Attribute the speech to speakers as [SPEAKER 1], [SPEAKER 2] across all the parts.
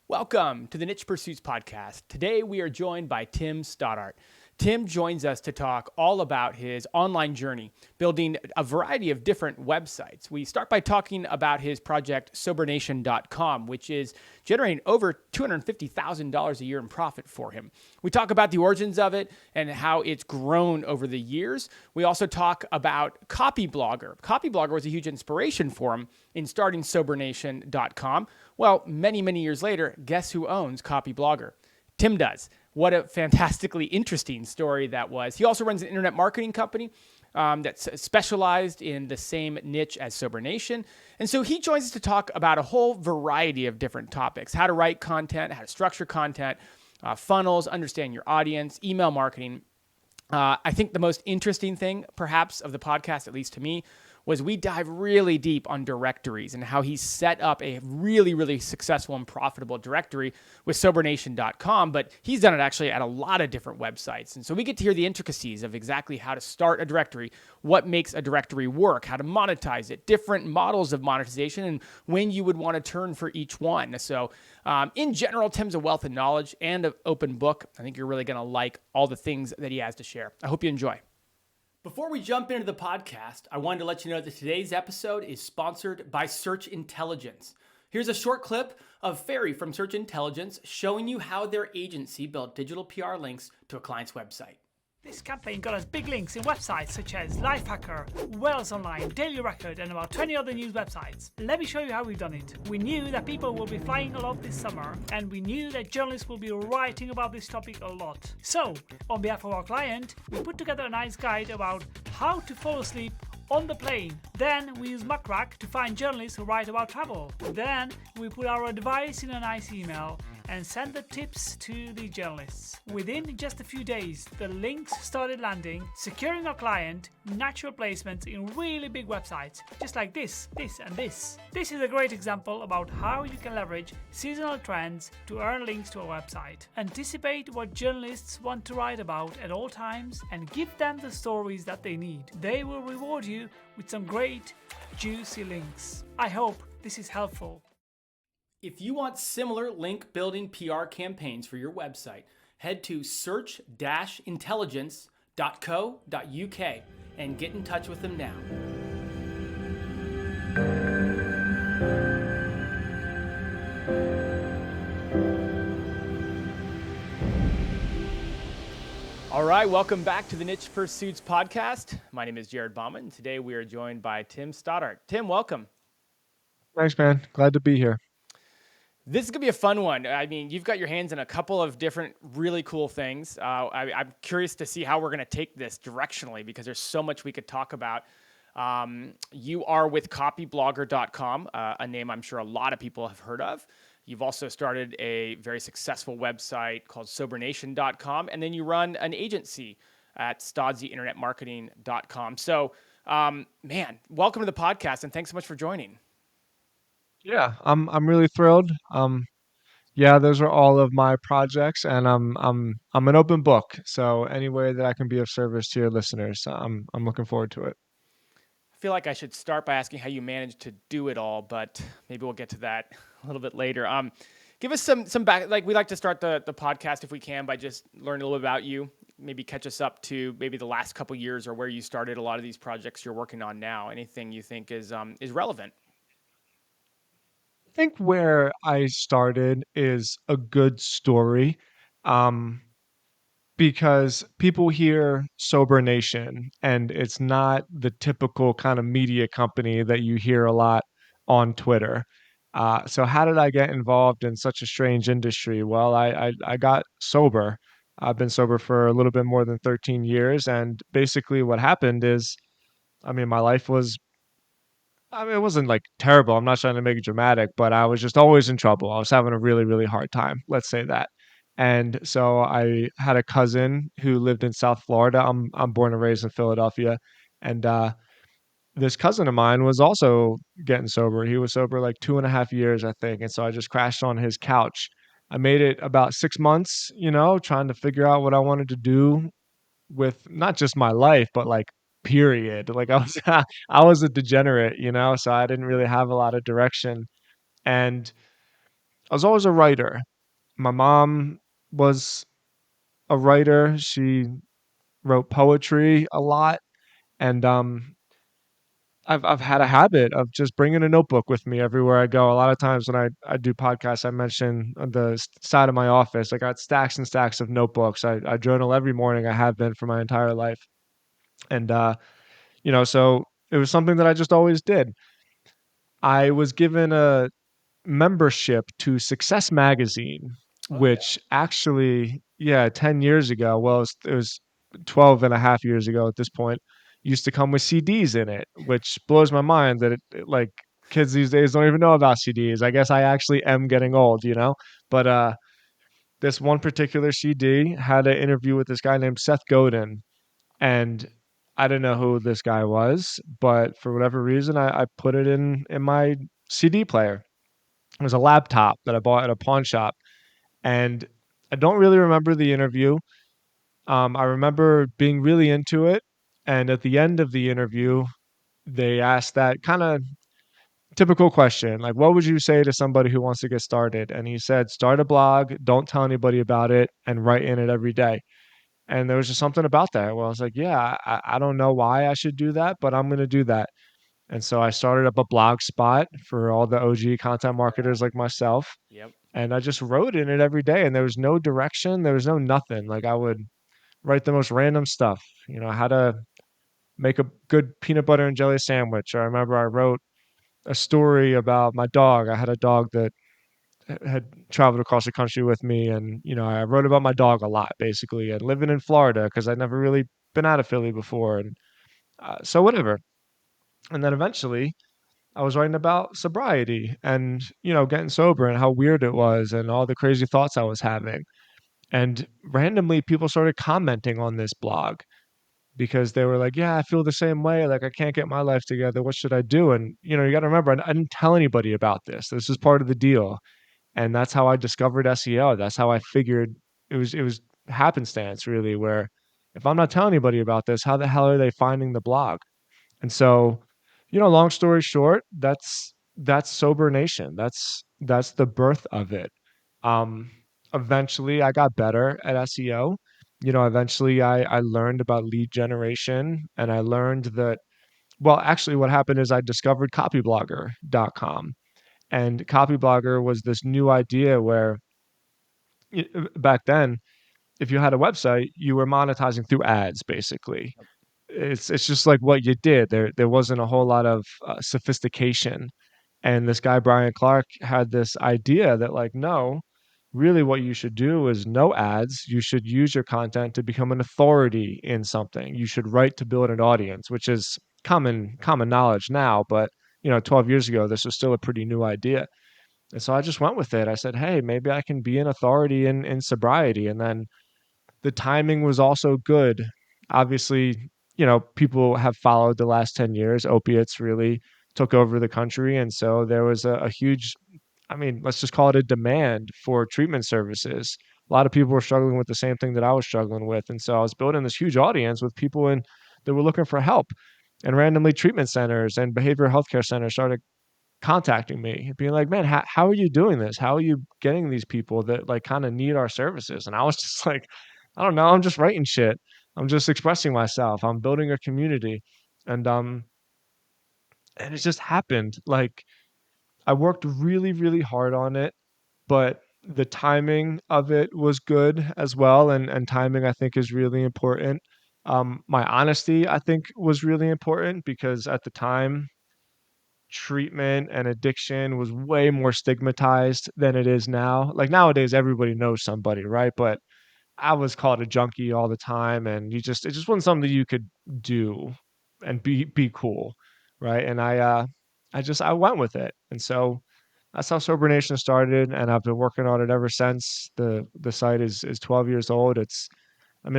[SPEAKER 1] Welcome to the Niche Pursuits podcast. Today we are joined by Tim Stoddart. Tim joins us to talk all about his online journey, building a variety of different websites. We start by talking about his project, SoberNation.com, which is generating over $250,000 a year in profit for him. We talk about the origins of it and how it's grown over the years. We also talk about CopyBlogger. CopyBlogger was a huge inspiration for him in starting SoberNation.com. Well, many years later, guess who owns CopyBlogger? Tim does. What a fantastically interesting story that was. He also runs an internet marketing company that's specialized in the same niche as SoberNation. And so he joins us to talk about a whole variety of different topics: how to write content, how to structure content, funnels, understand your audience, email marketing. I think the most interesting thing, perhaps, of the podcast, at least to me, was we dive really deep on directories and how he set up a really successful and profitable directory with SoberNation.com, but he's done it actually at a lot of different websites. And so we get to hear the intricacies of exactly how to start a directory, what makes a directory work, how to monetize it, different models of monetization, and when you would want to turn for each one. So in general, Tim's a wealth of knowledge and an open book. I think you're really going to like all the things that he has to share. I hope you enjoy. Before we jump into the podcast, I wanted to let you know that today's episode is sponsored by Search Intelligence. Here's a short clip of Ferry from Search Intelligence showing you how their agency built digital PR links to a client's website.
[SPEAKER 2] This campaign got us big links in websites such as Lifehacker, Wales Online, Daily Record, and about 20 other news websites. Let me show you how we've done it. We knew that people will be flying a lot this summer, and we knew that journalists will be writing about this topic a lot. So, on behalf of our client, we put together a nice guide about how to fall asleep on the plane. Then we use MuckRack to find journalists who write about travel. Then we put our advice in a nice email and send the tips to the journalists. Within just a few days, the links started landing, securing our client natural placements in really big websites, just like this, and this. This is a great example about how you can leverage seasonal trends to earn links to a website. Anticipate what journalists want to write about at all times and give them the stories that they need. They will reward you with some great, juicy links. I hope this is helpful. If you want similar link building PR campaigns for your website, head to search-intelligence.co.uk and get in touch with them now. All right, welcome back to the Niche Pursuits podcast. My name is Jared Bauman, and today we are joined by Tim Stoddart. Tim, welcome.
[SPEAKER 3] Thanks, man. Glad to be here.
[SPEAKER 1] This is going to be a fun one. I mean, you've got your hands in a couple of different really cool things. I'm curious to see how we're going to take this directionally because there's so much we could talk about. You are with CopyBlogger.com, a name I'm sure a lot of people have heard of. You've also started a very successful website called SoberNation.com, and then you run an agency at StoddardInternetMarketing.com. So, man, welcome to the podcast, and thanks so much for joining.
[SPEAKER 3] Yeah, I'm really thrilled. Yeah, those are all of my projects, and I'm an open book. So any way that I can be of service to your listeners, I'm looking forward to it.
[SPEAKER 1] I feel like I should start by asking how you managed to do it all, but maybe we'll get to that a little bit later. Give us some back. Like we like to start the podcast if we can by just learning a little bit about you. Maybe catch us up to maybe the last couple years or where you started a lot of these projects you're working on now. Anything you think is relevant.
[SPEAKER 3] I think where I started is a good story, um, because people hear Sober Nation, and it's not the typical kind of media company that you hear a lot on Twitter. So how did I get involved in such a strange industry? Well, I got sober. I've been sober for a little bit more than 13 years, and basically what happened is, I mean, my life was, I mean, it wasn't like terrible. I'm not trying to make it dramatic, but I was just always in trouble. I was having a really hard time. Let's say that. And so I had a cousin who lived in South Florida. I'm born and raised in Philadelphia, and this cousin of mine was also getting sober. He was sober like 2.5 years, I think. And so I just crashed on his couch. I made it about 6 months, trying to figure out what I wanted to do with not just my life, but like period. Like I was I was a degenerate, so I didn't really have a lot of direction. And I was always a writer. My mom was a writer. She wrote poetry a lot, and I've had a habit of just bringing a notebook with me everywhere I go. A lot of times when I do podcasts, I mention on the side of my office, I got stacks and stacks of notebooks. I journal every morning. I have been for my entire life, and so it was something that I just always did. I was given a membership to Success Magazine,
[SPEAKER 1] Oh yeah.
[SPEAKER 3] which actually, yeah, 10 years ago, well, it was 12 and a half years ago at this point, used to come with CDs in it, which blows my mind that like kids these days don't even know about CDs. I guess I actually am getting old. But this one particular CD had an interview with this guy named Seth Godin, and I didn't know who this guy was, but for whatever reason, I put it in my CD player. It was a laptop that I bought at a pawn shop, and I don't really remember the interview. I remember being really into it, and at the end of the interview, they asked that kind of typical question, like, "What would you say to somebody who wants to get started?" And he said, "Start a blog, don't tell anybody about it, and write in it every day." And there was just something about that where I was like, "Yeah, I don't know why I should do that, but I'm going to do that." And so I started up a blog spot for all the OG content marketers like myself.
[SPEAKER 1] Yep.
[SPEAKER 3] And I just wrote in it every day, and there was no direction, there was no nothing. Like, I would write the most random stuff, how to make a good peanut butter and jelly sandwich. Or I remember I wrote a story about my dog. I had a dog that had traveled across the country with me, and I wrote about my dog a lot, basically, and living in Florida because I'd never really been out of Philly before, and so whatever. And then eventually, I was writing about sobriety and getting sober and how weird it was and all the crazy thoughts I was having. And randomly, people started commenting on this blog because they were like, "Yeah, I feel the same way. Like, I can't get my life together. What should I do?" And you got to remember, I didn't tell anybody about this. This is part of the deal, and that's how I discovered SEO. That's how I figured it was happenstance, really. Where if I'm not telling anybody about this, how the hell are they finding the blog? And so, long story short, that's Sober Nation. That's the birth of it. Um, Eventually, I got better at SEO. Eventually, I learned about lead generation, and I learned that. Well, actually, what happened is I discovered CopyBlogger.com, and CopyBlogger was this new idea where back then, if you had a website, you were monetizing through ads, basically. It's just like what you did. There wasn't a whole lot of sophistication. And this guy Brian Clark had this idea that, like, no, really what you should do is no ads. You should use your content to become an authority in something. You should write to build an audience, which is common knowledge now, but 12 years ago this was still a pretty new idea. And so I just went with it. I said, "Hey, maybe I can be an authority in sobriety." And then the timing was also good. Obviously, people have followed the last 10 years. Opiates really took over the country. And so there was a huge, I mean, let's just call it a demand for treatment services. A lot of people were struggling with the same thing that I was struggling with. And so I was building this huge audience with people that were looking for help. And randomly, treatment centers and behavioral healthcare centers started contacting me, being like, "Man, how are you doing this? How are you getting these people that like kind of need our services?" And I was just like, "I don't know. I'm just writing shit. I'm just expressing myself. I'm building a community." And and it just happened. Like, I worked really, really hard on it, but the timing of it was good as well. And timing, I think, is really important. My honesty, I think, was really important because at the time, treatment and addiction was way more stigmatized than it is now. Like, nowadays, everybody knows somebody, right? But I was called a junkie all the time, and it just wasn't something that you could do and be cool, right? And I went with it. And so that's how Sober Nation started, and I've been working on it ever since. The site is 12 years old. It's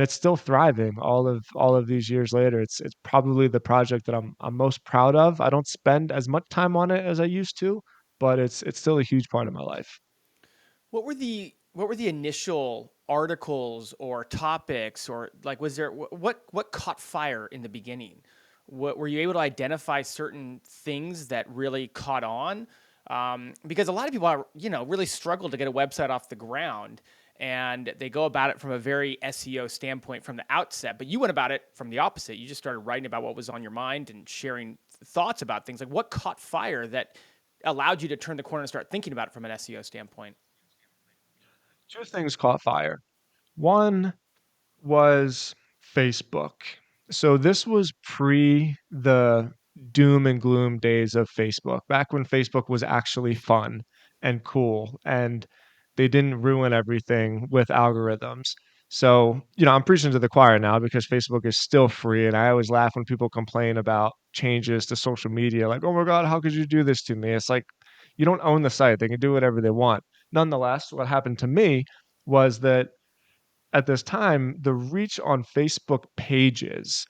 [SPEAKER 3] still thriving all of these years later. It's probably the project that I'm most proud of. I don't spend as much time on it as I used to, but it's still a huge part of my life.
[SPEAKER 1] What were the initial articles or topics, or like was there what caught fire in the beginning? What were you able to identify certain things that really caught on? Because a lot of people are, really struggle to get a website off the ground, and they go about it from a very SEO standpoint from the outset. But you went about it from the opposite. You just started writing about what was on your mind and sharing thoughts about things. Like, what caught fire that allowed you to turn the corner and start thinking about it from an SEO standpoint?
[SPEAKER 3] Two things caught fire. One was Facebook. So this was pre the doom and gloom days of Facebook, back when Facebook was actually fun and cool and they didn't ruin everything with algorithms. So, I'm preaching to the choir now because Facebook is still free. And I always laugh when people complain about changes to social media, like, oh my God, how could you do this to me? It's like, you don't own the site, they can do whatever they want. Nonetheless, what happened to me was that at this time, the reach on Facebook pages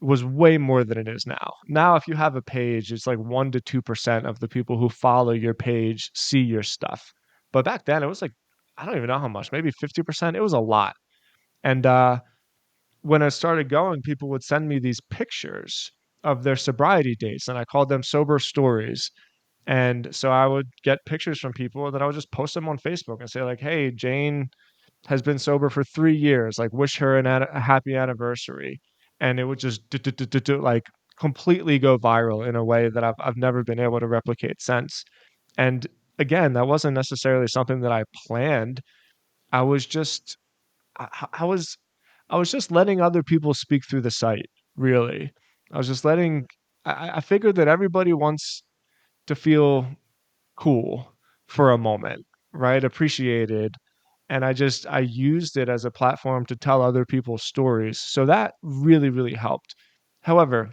[SPEAKER 3] was way more than it is now. Now, if you have a page, it's like 1 to 2% of the people who follow your page see your stuff. But back then, it was like, I don't even know how much, maybe 50%. It was a lot. And when I started going, people would send me these pictures of their sobriety dates, and I called them sober stories. And so I would get pictures from people, and then I would just post them on Facebook and say, like, hey, Jane has been sober for 3 years, like, wish her a happy anniversary, and it would just like, completely go viral in a way that I've never been able to replicate since, and, again, that wasn't necessarily something that I planned. I was just I was just letting other people speak through the site, really. I was just letting I figured that everybody wants to feel cool for a moment, right? Appreciated, and I used it as a platform to tell other people's stories. So that really, really helped. However,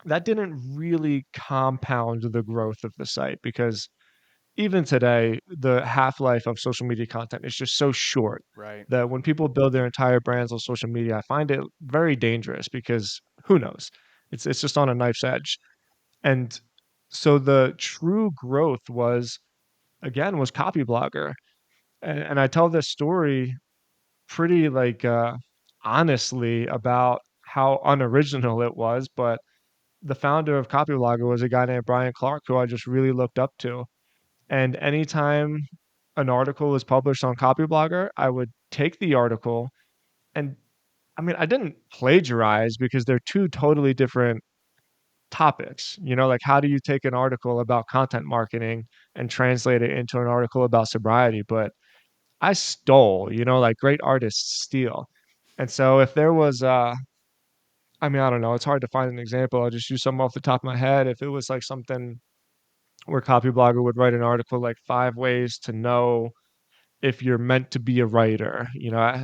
[SPEAKER 3] that didn't really compound the growth of the site because even today, the half-life of social media content is just so short
[SPEAKER 1] Right.
[SPEAKER 3] that when people build their entire brands on social media, I find it very dangerous because who knows? It's just on a knife's edge. And so the true growth was CopyBlogger. And I tell this story pretty, like, honestly about how unoriginal it was, but the founder of CopyBlogger was a guy named Brian Clark who I just really looked up to, and anytime an article was published on CopyBlogger, I would take the article and I mean, I didn't plagiarize because they're 2 totally different topics, like, how do you take an article about content marketing and translate it into an article about sobriety? But I stole, like great artists steal. And so if there was, I mean, I don't know, it's hard to find an example. I'll just use some off the top of my head. If it was like something where Copyblogger would write an article like 5 ways to know if you're meant to be a writer,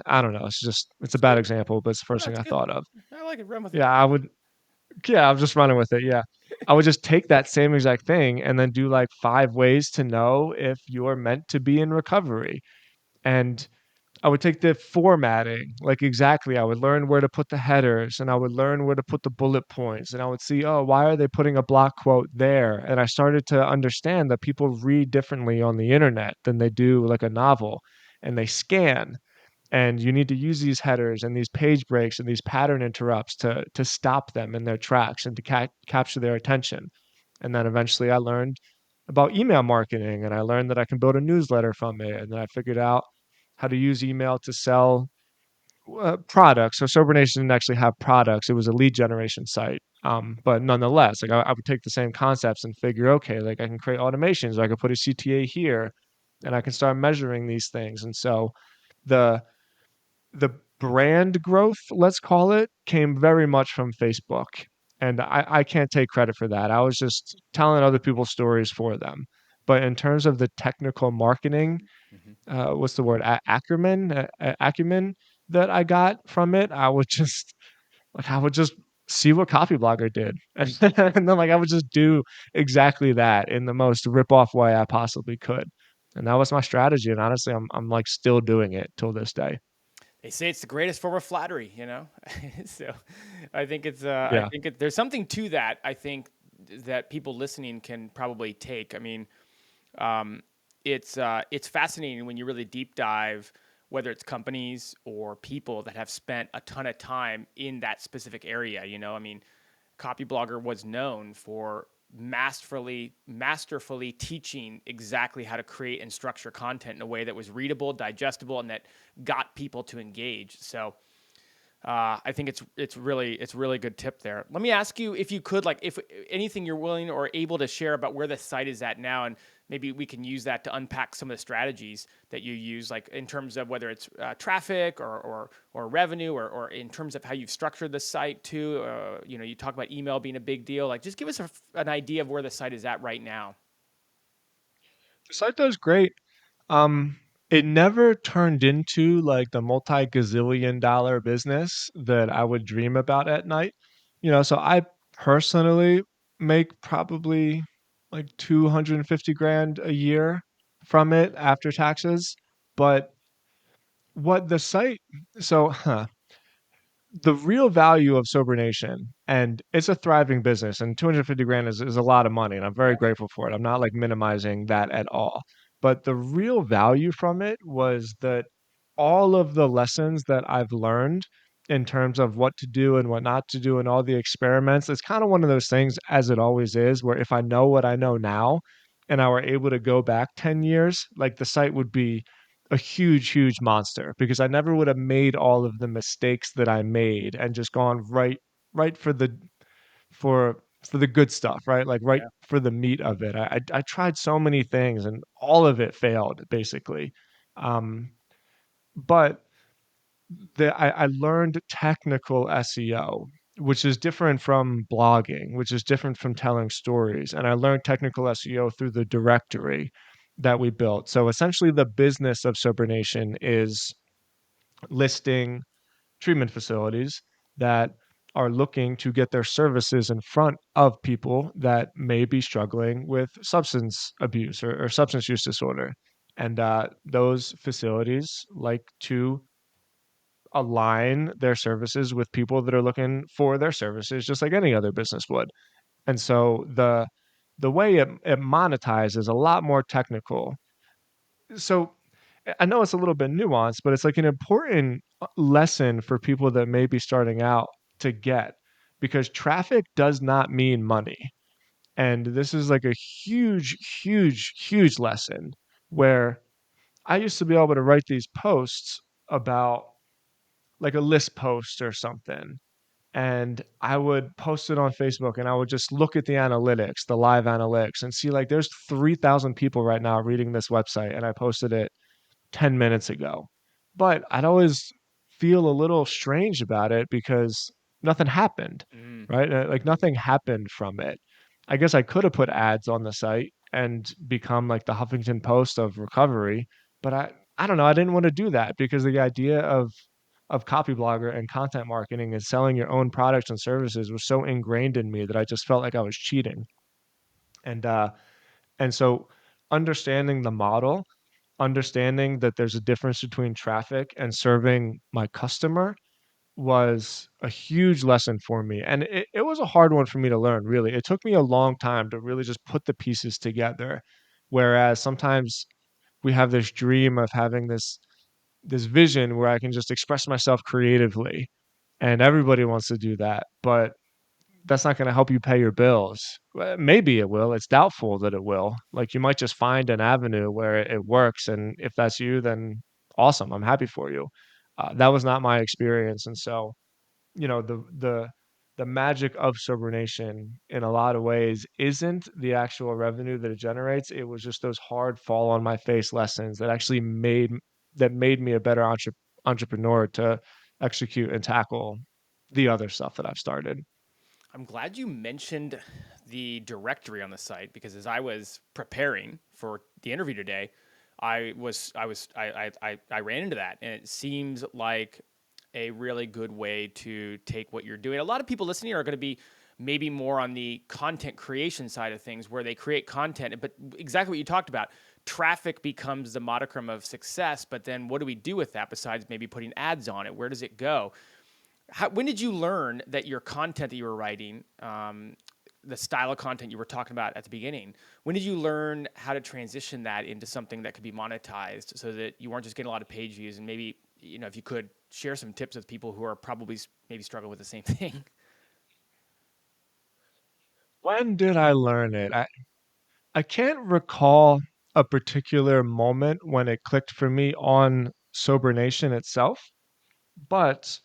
[SPEAKER 3] I don't know. It's a
[SPEAKER 1] That's
[SPEAKER 3] bad
[SPEAKER 1] good.
[SPEAKER 3] example, but it's the
[SPEAKER 1] Oh,
[SPEAKER 3] first thing
[SPEAKER 1] that's
[SPEAKER 3] I
[SPEAKER 1] good.
[SPEAKER 3] thought of.
[SPEAKER 1] I like it. Run with it.
[SPEAKER 3] Yeah, I'm just running with it. Yeah. I would just take that same exact thing and then do like 5 ways to know if you're meant to be in recovery. And I would take the formatting, like, exactly. I would learn where to put the headers and I would learn where to put the bullet points. And I would see, oh, why are they putting a block quote there? And I started to understand that people read differently on the internet than they do like a novel, and they scan. And you need to use these headers and these page breaks and these pattern interrupts to stop them in their tracks and to capture their attention. And then eventually I learned about email marketing, and I learned that I can build a newsletter from it. And then I figured out how to use email to sell products. So Sober Nation didn't actually have products; it was a lead generation site. But nonetheless, like, I would take the same concepts and figure, okay, like, I can create automations, or I could put a CTA here, and I can start measuring these things. And so the the brand growth, let's call it, came very much from Facebook. And I can't take credit for that. I was just telling other people's stories for them. But in terms of the technical marketing,
[SPEAKER 1] Hmm.
[SPEAKER 3] what's the word? Acumen that I got from it, I would just see what Copyblogger did. And then, like, I would just do exactly that in the most rip off way I possibly could. And that was my strategy. And honestly, I'm like still doing it till this day.
[SPEAKER 1] They say it's the greatest form of flattery. So I
[SPEAKER 3] Yeah.
[SPEAKER 1] think there's something to that. I think that people listening can probably take. I mean, um, it's fascinating when you really deep dive, whether it's companies or people that have spent a ton of time in that specific area. I mean, Copyblogger was known for masterfully teaching exactly how to create and structure content in a way that was readable, digestible, and that got people to engage. So I think it's really good tip there. Let me ask you if you could, like, if anything you're willing or able to share about where the site is at now, and maybe we can use that to unpack some of the strategies that you use, like in terms of whether it's traffic or revenue, or in terms of how you've structured the site too. You talk about email being a big deal. Like, just give us an idea of where the site is at right now.
[SPEAKER 3] The site does great. Um, it never turned into like the multi-gazillion dollar business that I would dream about at night. So I personally make probably like 250 grand a year from it after taxes. But what the site, so the real value of Sober Nation, and it's a thriving business, and 250 grand is a lot of money, and I'm very grateful for it. I'm not like minimizing that at all. But the real value from it was that all of the lessons that I've learned in terms of what to do and what not to do and all the experiments, it's kind of one of those things, as it always is, where if I know what I know now and I were able to go back 10 years, like the site would be a huge, huge monster because I never would have made all of the mistakes that I made and just gone right for for the good stuff, right? Like right for the meat of it. I tried so many things and all of it failed basically. Um, but I learned technical SEO, which is different from blogging, which is different from telling stories. And I learned technical SEO through the directory that we built. So essentially, the business of Sober Nation is listing treatment facilities that are looking to get their services in front of people that may be struggling with substance abuse or substance use disorder. And those facilities like to align their services with people that are looking for their services just like any other business would. And so the way it monetizes is a lot more technical. So I know it's a little bit nuanced, but it's like an important lesson for people that may be starting out to get, because traffic does not mean money. And this is like a huge, huge, huge lesson where I used to be able to write these posts about like a list post or something. And I would post it on Facebook and I would just look at the analytics, the live analytics, and see like there's 3,000 people right now reading this website. And I posted it 10 minutes ago. But I'd always feel a little strange about it because nothing happened,
[SPEAKER 1] Mm.
[SPEAKER 3] right? Like nothing happened from it. I guess I could have put ads on the site and become like the Huffington Post of recovery, but I don't know, I didn't want to do that because the idea of CopyBlogger and content marketing and selling your own products and services was so ingrained in me that I just felt like I was cheating. And and so understanding the model, understanding that there's a difference between traffic and serving my customer was a huge lesson for me. And it was a hard one for me to learn, really. It took me a long time to really just put the pieces together. Whereas sometimes we have this dream of having this vision where I can just express myself creatively. And everybody wants to do that. But that's not gonna help you pay your bills. Maybe it will, it's doubtful that it will. Like, you might just find an avenue where it works, and if that's you, then awesome, I'm happy for you. That was not my experience, and so, the magic of Sober Nation in a lot of ways isn't the actual revenue that it generates, it was just those hard fall on my face lessons that actually made me a better entrepreneur to execute and tackle the other stuff that I've started.
[SPEAKER 1] I'm glad you mentioned the directory on the site, because as I was preparing for the interview today, I ran into that, and it seems like a really good way to take what you're doing. A lot of people listening are going to be maybe more on the content creation side of things, where they create content, but exactly what you talked about. Traffic becomes the modicum of success, but then what do we do with that besides maybe putting ads on it? Where does it go? When did you learn that your content that you were writing, the style of content you were talking about at the beginning, when did you learn how to transition that into something that could be monetized so that you weren't just getting a lot of page views? And maybe, if you could share some tips with people who are probably maybe struggling with the same thing.
[SPEAKER 3] When did I learn it? I can't recall a particular moment when it clicked for me on Sober Nation itself, but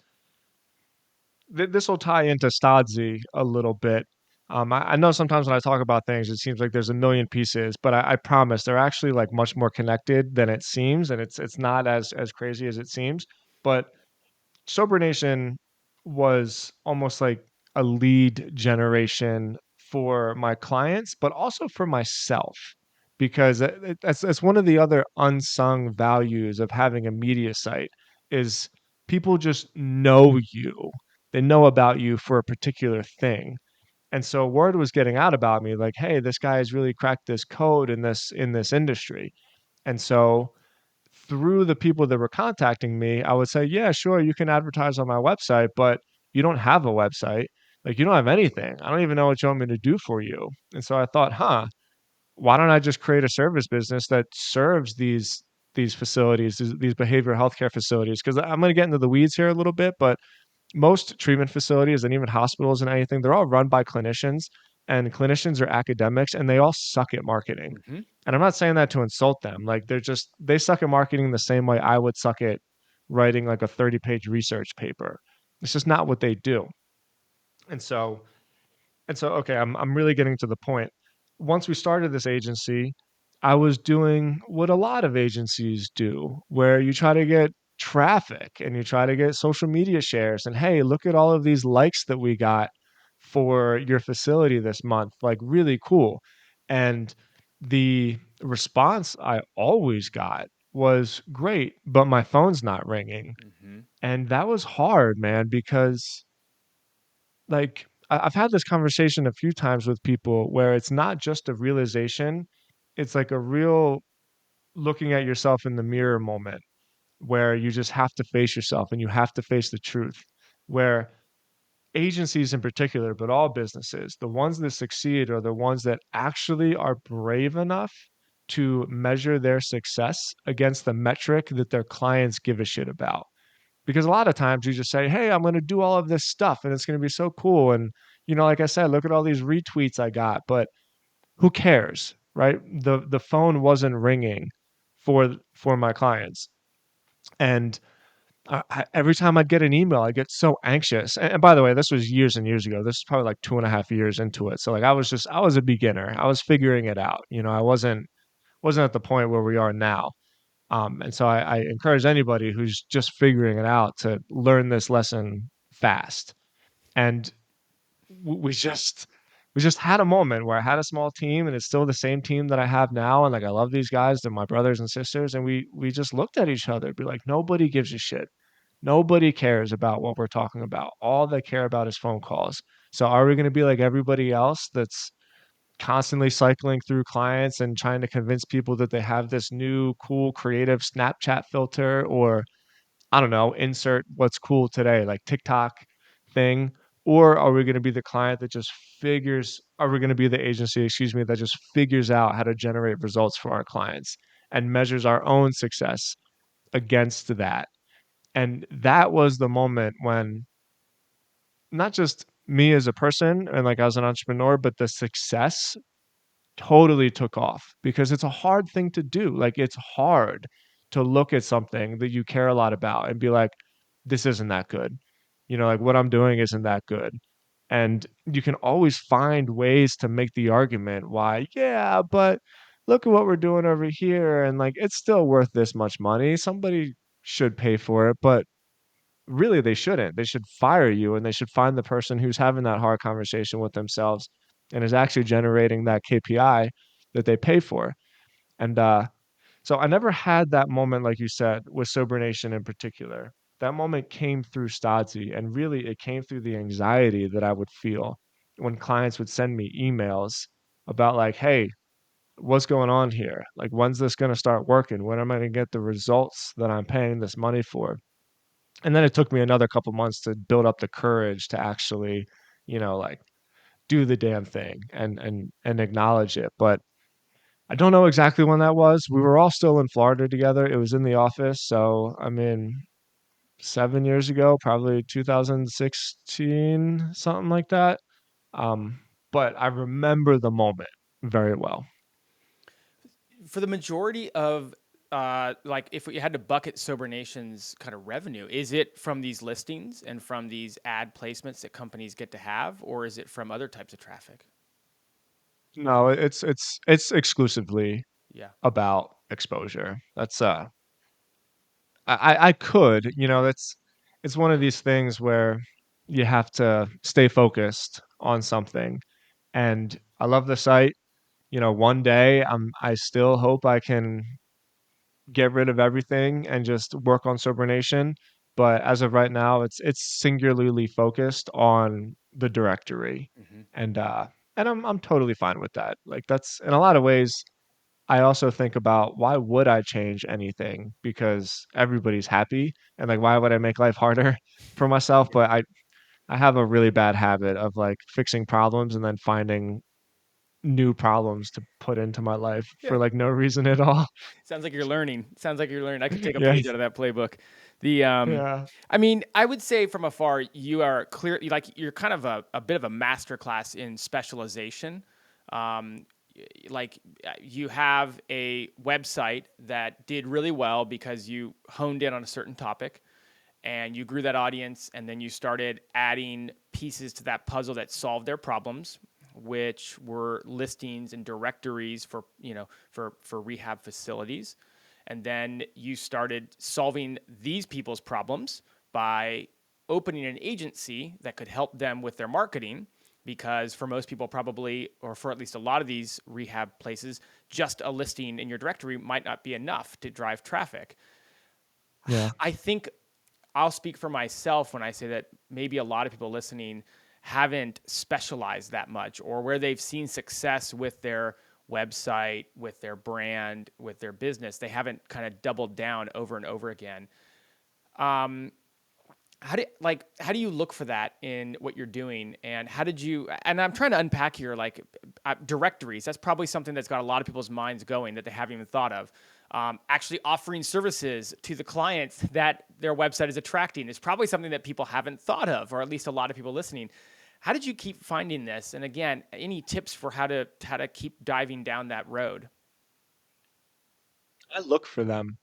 [SPEAKER 3] this will tie into Stodzy a little bit. I know sometimes when I talk about things, it seems like there's a million pieces, but I promise they're actually like much more connected than it seems, and it's not as crazy as it seems. But Sober Nation was almost like a lead generation for my clients, but also for myself, because that's one of the other unsung values of having a media site is people just know you. They know about you for a particular thing. And so word was getting out about me like, hey, this guy has really cracked this code in this industry. And so through the people that were contacting me, I would say, "Yeah, sure, you can advertise on my website, but you don't have a website. Like, you don't have anything. I don't even know what you want me to do for you." And so I thought, "Huh, why don't I just create a service business that serves these facilities, these behavioral healthcare facilities?" Because I'm going to get into the weeds here a little bit, but most treatment facilities and even hospitals and anything, they're all run by clinicians, and clinicians are academics, and they all suck at marketing.
[SPEAKER 1] Hmm.
[SPEAKER 3] And I'm not saying that to insult them. Like they suck at marketing the same way I would suck at writing like a 30-page research paper. It's just not what they do. And so okay, I'm really getting to the point. Once we started this agency, I was doing what a lot of agencies do, where you try to get traffic and you try to get social media shares and hey, look at all of these likes that we got for your facility this month. Like really cool. And the response I always got was great, but my phone's not ringing.
[SPEAKER 1] Hmm.
[SPEAKER 3] And that was hard, man, because like, I've had this conversation a few times with people where it's not just a realization, it's like a real looking at yourself in the mirror moment where you just have to face yourself and you have to face the truth. Where agencies in particular, but all businesses, the ones that succeed are the ones that actually are brave enough to measure their success against the metric that their clients give a shit about. Because a lot of times you just say, "Hey, I'm gonna do all of this stuff, and it's gonna be so cool." And, like I said, "Look at all these retweets I got," but who cares, right? The phone wasn't ringing for my clients, and every time I'd get an email, I get so anxious. And by the way, this was years and years ago. This is probably like 2.5 years into it. So like I was a beginner. I was figuring it out. I wasn't at the point where we are now. And so I encourage anybody who's just figuring it out to learn this lesson fast. And we just had a moment where I had a small team, and it's still the same team that I have now. And like I love these guys; they're my brothers and sisters. And we just looked at each other, be like, nobody gives a shit. Nobody cares about what we're talking about. All they care about is phone calls. So are we going to be like everybody else that's constantly cycling through clients and trying to convince people that they have this new cool creative Snapchat filter, or I don't know, insert what's cool today, like TikTok thing? Or are we going to be the client that just are we going to be the agency, excuse me, that just figures out how to generate results for our clients and measures our own success against that? And that was the moment when not just me as a person and like as an entrepreneur, but the success totally took off because it's a hard thing to do. Like it's hard to look at something that you care a lot about and be like, this isn't that good. Like what I'm doing isn't that good. And you can always find ways to make the argument why, yeah, but look at what we're doing over here. And like, it's still worth this much money. Somebody should pay for it. But really, they shouldn't. They should fire you and they should find the person who's having that hard conversation with themselves and is actually generating that KPI that they pay for. And so I never had that moment, like you said, with Sober Nation in particular. That moment came through Stodzy, and really it came through the anxiety that I would feel when clients would send me emails about like, hey, what's going on here? Like, when's this going to start working? When am I going to get the results that I'm paying this money for? And then it took me another couple months to build up the courage to actually, like do the damn thing and acknowledge it. But I don't know exactly when that was. We were all still in Florida together. It was in the office. So, I mean, 7 years ago, probably 2016, something like that. Um, but I remember the moment very well.
[SPEAKER 1] For the majority of like if we had to bucket Sober Nation's kind of revenue, is it from these listings and from these ad placements that companies get to have, or is it from other types of traffic?
[SPEAKER 3] No, it's exclusively
[SPEAKER 1] Yeah.
[SPEAKER 3] about exposure. That's I could, it's one of these things where you have to stay focused on something. And I love the site. One day I still hope I can get rid of everything and just work on Sober Nation. But as of right now, it's singularly focused on the directory.
[SPEAKER 1] Hmm.
[SPEAKER 3] And I'm totally fine with that. Like that's in a lot of ways I also think about why would I change anything? Because everybody's happy and like why would I make life harder for myself?
[SPEAKER 1] Yeah.
[SPEAKER 3] But I have a really bad habit of like fixing problems and then finding new problems to put into my life
[SPEAKER 1] Yeah.
[SPEAKER 3] for like no reason at all.
[SPEAKER 1] Sounds like you're learning. Sounds like you're learning. I could take a page out
[SPEAKER 3] Yes.
[SPEAKER 1] of that playbook. The
[SPEAKER 3] Yeah.
[SPEAKER 1] I mean, I would say from afar, you are clear. Like you're kind of a bit of a master class in specialization. Um, like you have a website that did really well because you honed in on a certain topic and you grew that audience, and then you started adding pieces to that puzzle that solved their problems, which were listings and directories for for rehab facilities. And then you started solving these people's problems by opening an agency that could help them with their marketing, because for most people, probably, or for at least a lot of these rehab places, just a listing in your directory might not be enough to drive traffic.
[SPEAKER 3] Yeah.
[SPEAKER 1] I think I'll speak for myself when I say that maybe a lot of people listening haven't specialized that much, or where they've seen success with their website, with their brand, with their business, they haven't kind of doubled down over and over again. Um, how do you look for that in what you're doing, and how did you? And I'm trying to unpack here, like directories. That's probably something that's got a lot of people's minds going that they haven't even thought of. Actually offering services to the clients that their website is attracting is probably something that people haven't thought of, or at least a lot of people listening. How did you keep finding this? And again, any tips for how to keep diving down that road?
[SPEAKER 3] I look for them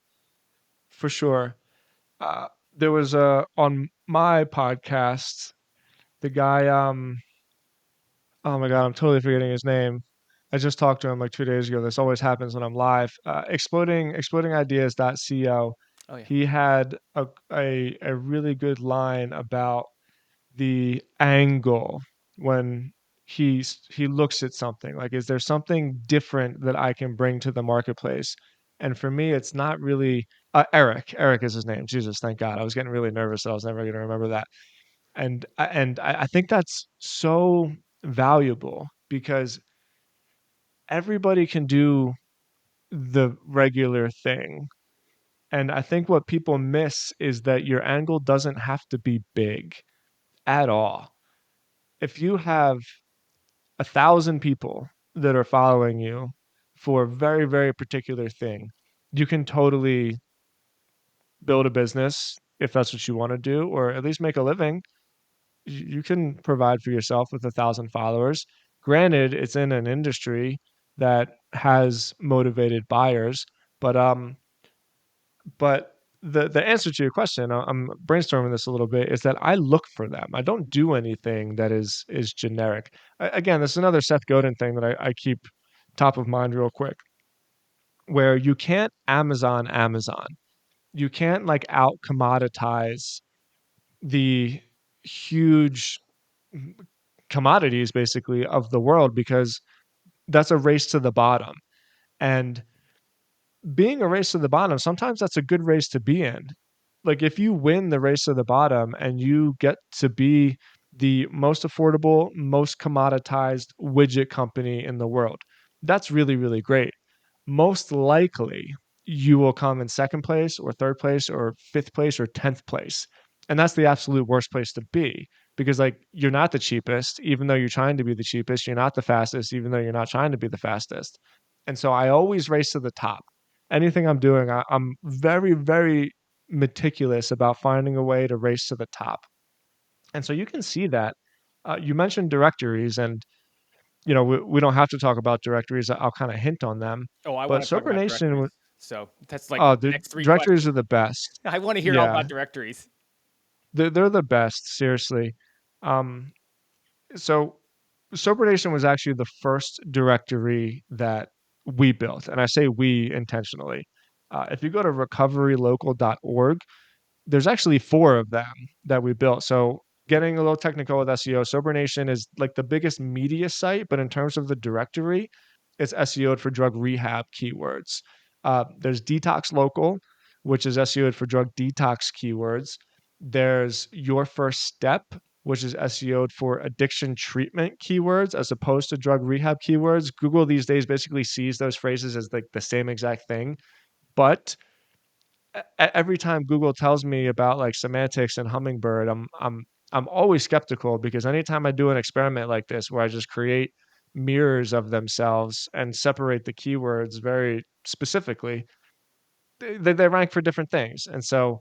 [SPEAKER 3] for sure. There was a on my podcast, the guy oh my God, I'm totally forgetting his name. I just talked to him like 2 days ago. This always happens when I'm live. Exploding ideas.co.
[SPEAKER 1] Oh yeah.
[SPEAKER 3] He had a really good line about the angle when he looks at something. Like, is there something different that I can bring to the marketplace? And for me, it's not really Eric. Eric is his name. Jesus, thank God. I was getting really nervous that I was never going to remember that. And I think that's so valuable because everybody can do the regular thing. And I think what people miss is that your angle doesn't have to be big at all. If you have 1,000 people that are following you for a very, very particular thing, you can totally build a business if that's what you want to do, or at least make a living. You can provide for yourself with 1,000 followers. Granted, it's in an industry that has motivated buyers, but but the answer to your question, I'm brainstorming this a little bit, is that I look for them. I don't do anything that is generic. Again, this is another Seth Godin thing that I keep top of mind real quick, where you can't Amazon. You can't like out commoditize the huge commodities basically of the world because that's a race to the bottom. And being a race to the bottom, sometimes that's a good race to be in. Like if you win the race to the bottom and you get to be the most affordable, most commoditized widget company in the world, that's really, really great. Most likely, you will come in second place or third place or fifth place or 10th place. And that's the absolute worst place to be because, like, you're not the cheapest, even though you're trying to be the cheapest. You're not the fastest, even though you're not trying to be the fastest. And so I always race to the top. Anything I'm doing, I'm very, very meticulous about finding a way to race to the top. And so you can see that. You mentioned directories, and we don't have to talk about directories. I'll kind of hint on them.
[SPEAKER 1] Oh, I
[SPEAKER 3] But
[SPEAKER 1] want to talk
[SPEAKER 3] Sober
[SPEAKER 1] about
[SPEAKER 3] Nation,
[SPEAKER 1] directories. So that's like
[SPEAKER 3] oh,
[SPEAKER 1] the
[SPEAKER 3] the
[SPEAKER 1] next three
[SPEAKER 3] directories
[SPEAKER 1] questions.
[SPEAKER 3] are the best.
[SPEAKER 1] I want to hear all
[SPEAKER 3] Yeah,
[SPEAKER 1] about directories.
[SPEAKER 3] they're the best. Seriously. Um, so Sober Nation was actually the first directory that we built, and I say we intentionally. If you go to recoverylocal.org, there's actually 4 of them that we built. So getting a little technical with SEO, Sober Nation is like the biggest media site, but in terms of the directory, it's SEO'd for drug rehab keywords. There's Detox Local, which is SEO'd for drug detox keywords. There's Your First Step, which is SEO'd for addiction treatment keywords as opposed to drug rehab keywords. Google these days basically sees those phrases as like the same exact thing, but every time Google tells me about like semantics and Hummingbird, I'm always skeptical because anytime I do an experiment like this where I just create mirrors of themselves and separate the keywords very specifically, they rank for different things. And so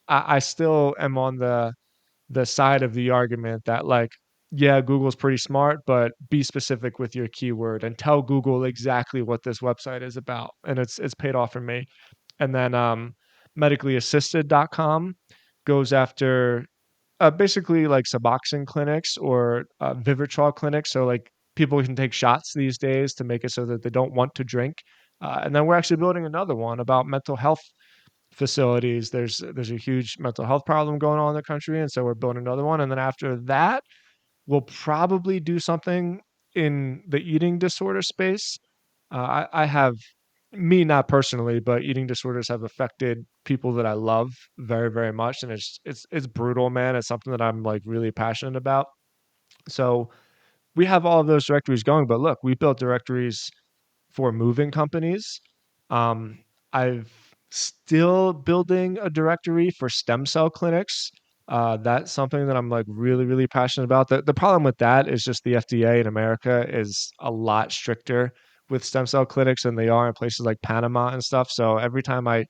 [SPEAKER 3] I still am on the side of the argument that like, yeah, Google's pretty smart, but be specific with your keyword and tell Google exactly what this website is about. And it's paid off for me. And then medicallyassisted.com goes after basically like Suboxone clinics or Vivitrol clinics. So like people can take shots these days to make it so that they don't want to drink. And then we're actually building another one about mental health facilities. There's a huge mental health problem going on in the country, and so we're building another one. And then after that, we'll probably do something in the eating disorder space. I have me not personally, but eating disorders have affected people that I love very, very much, and it's brutal, man. It's something that I'm like really passionate about. So we have all of those directories going, but look, we built directories for moving companies. Um, I've still building a directory for stem cell clinics. That's something that I'm like really, really passionate about. The problem with that is just the FDA in America is a lot stricter with stem cell clinics than they are in places like Panama and stuff. So every time I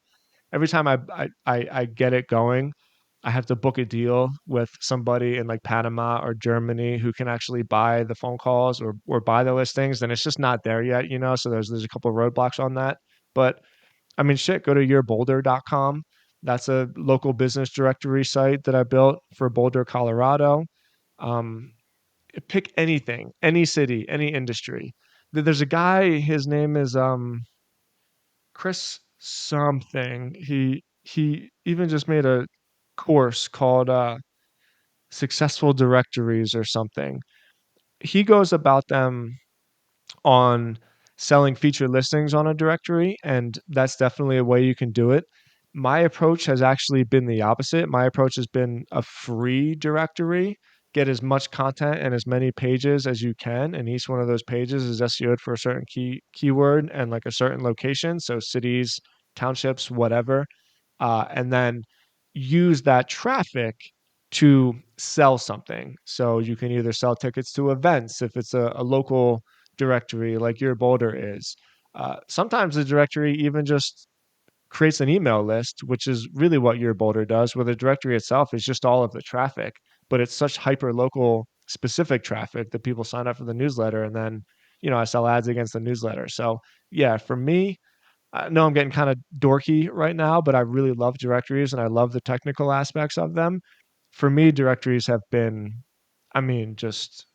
[SPEAKER 3] get it going, I have to book a deal with somebody in like Panama or Germany who can actually buy the phone calls or buy the listings, and it's just not there yet, you know. So there's a couple of roadblocks on that. But I mean, shit, go to yourboulder.com. That's a local business directory site that I built for Boulder, Colorado. Um, Pick anything, any city, any industry. There's a guy, his name is Chris something. He even just made a course called Successful Directories or something. He goes about them on selling featured listings on a directory, and that's definitely a way you can do it. My approach has actually been the opposite. My approach has been a free directory. Get as much content and as many pages as you can, and each one of those pages is SEO'd for a certain keyword and like a certain location, so cities, townships, whatever, and then use that traffic to sell something. So you can either sell tickets to events if it's a local directory like your Boulder is. Sometimes the directory even just creates an email list, which is really what your Boulder does, where the directory itself is just all of the traffic, but it's such hyper local specific traffic that people sign up for the newsletter and then, I sell ads against the newsletter. So yeah, for me, I know I'm getting kind of dorky right now, but I really love directories and I love the technical aspects of them. For me, directories have been, I mean, just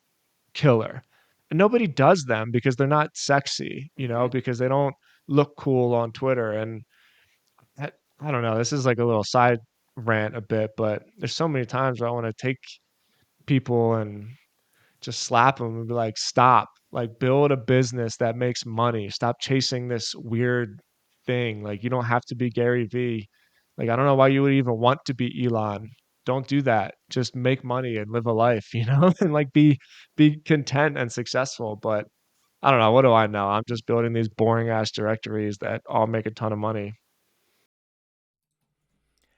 [SPEAKER 3] killer. And nobody does them because they're not sexy,
[SPEAKER 1] Hmm.
[SPEAKER 3] because they don't look cool on Twitter. And I don't know, this is like a little side rant a bit, but there's so many times where I want to take people and just slap them and be like, stop, like build a business that makes money. Stop chasing this weird thing. Like you don't have to be Gary V. Like I don't know why you would even want to be Elon. Don't do that. Just make money and live a life, and like be content and successful. But I don't know. What do I know? I'm just building these boring ass directories that all make a ton of money.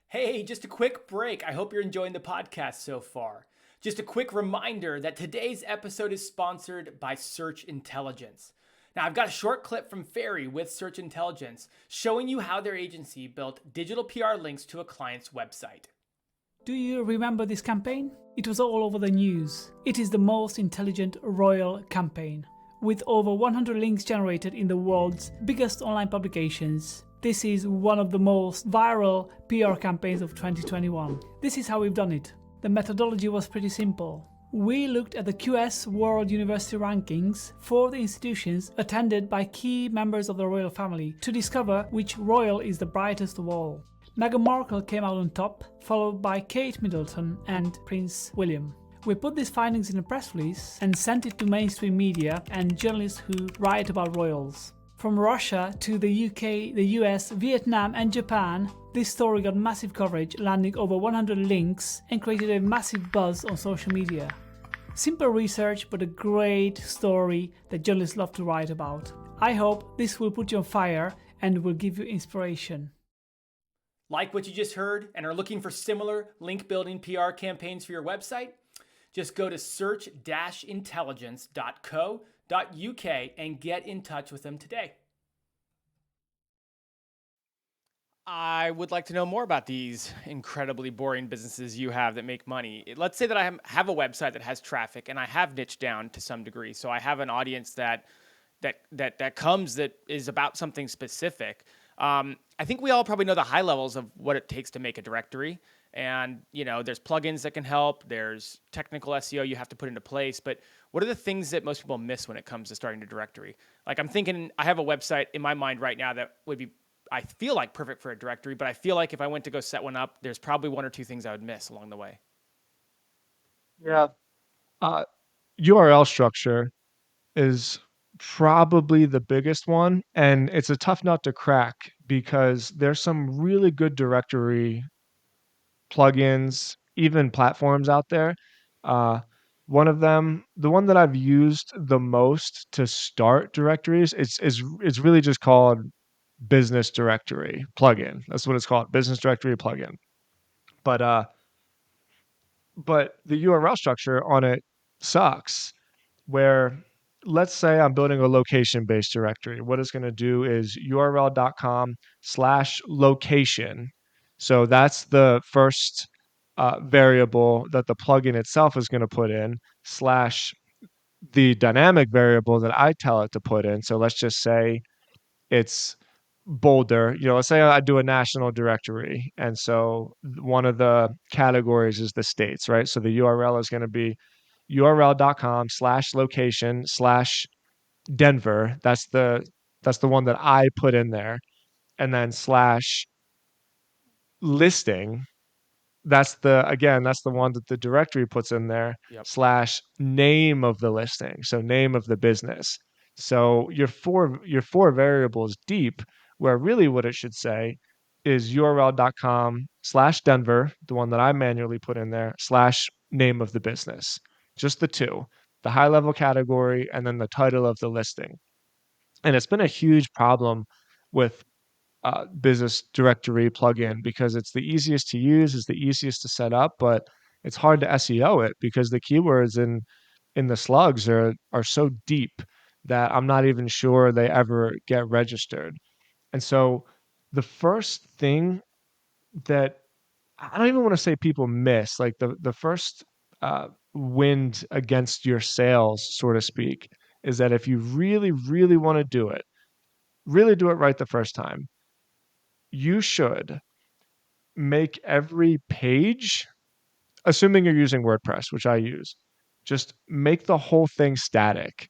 [SPEAKER 1] Hey, just a quick break. I hope you're enjoying the podcast so far. Just a quick reminder that today's episode is sponsored by Search Intelligence. Now, I've got a short clip from Ferry with Search Intelligence showing you how their agency built digital PR links to a client's website.
[SPEAKER 2] Do you remember this campaign? It was all over the news. It is the most intelligent royal campaign. With over 100 links generated in the world's biggest online publications, this is one of the most viral PR campaigns of 2021. This is how we've done it. The methodology was pretty simple. We looked at the QS World University Rankings for the institutions attended by key members of the royal family to discover which royal is the brightest of all. Meghan Markle came out on top, followed by Kate Middleton and Prince William. We put these findings in a press release and sent it to mainstream media and journalists who write about royals. From Russia to the UK, the US, Vietnam and Japan, this story got massive coverage, landing over 100 links and created a massive buzz on social media. Simple research, but a great story that journalists love to write about. I hope this will put you on fire and will give you inspiration.
[SPEAKER 1] Like what you just heard and are looking for similar link building PR campaigns for your website? Just go to search-intelligence.co.uk and get in touch with them today. I would like to know more about these incredibly boring businesses you have that make money. Let's say that I have a website that has traffic and I have niched down to some degree. So I have an audience that comes that is about something specific. I think we all probably know the high levels of what it takes to make a directory. And, there's plugins that can help. There's technical SEO you have to put into place. But what are the things that most people miss when it comes to starting a directory? Like I'm thinking I have a website in my mind right now that would be, I feel like perfect for a directory, but I feel like if I went to go set one up, there's probably one or two things I would miss along the way.
[SPEAKER 3] Yeah. URL structure is probably the biggest one, and it's a tough nut to crack because there's some really good directory plugins, even platforms out there. Uh, one of them, the one that I've used the most to start directories, it's really just called Business Directory plugin. That's what it's called, Business Directory plugin. But but the URL structure on it sucks. Where let's say I'm building a location-based directory. What it's going to do is url.com/location. So that's the first variable that the plugin itself is going to put in, slash the dynamic variable that I tell it to put in. So let's just say it's Boulder. Let's say I do a national directory. And so one of the categories is the states, right? So the URL is going to be url.com/location/Denver. That's the one that I put in there. And then slash listing. That's the one that the directory puts in there,
[SPEAKER 1] Yep.
[SPEAKER 3] slash name of the listing. So name of the business. So your four variables deep, where really what it should say is url.com/Denver, the one that I manually put in there, slash name of the business. Just the two, the high level category and then the title of the listing. And it's been a huge problem with business directory plugin because it's the easiest to use, is the easiest to set up, but it's hard to SEO it because the keywords in the slugs are so deep that I'm not even sure they ever get registered. And so the first thing that I don't even want to say people miss, like the first wind against your sails, so to speak, is that if you really, really want to do it, really do it right the first time, you should make every page, assuming you're using WordPress, which I use, just make the whole thing static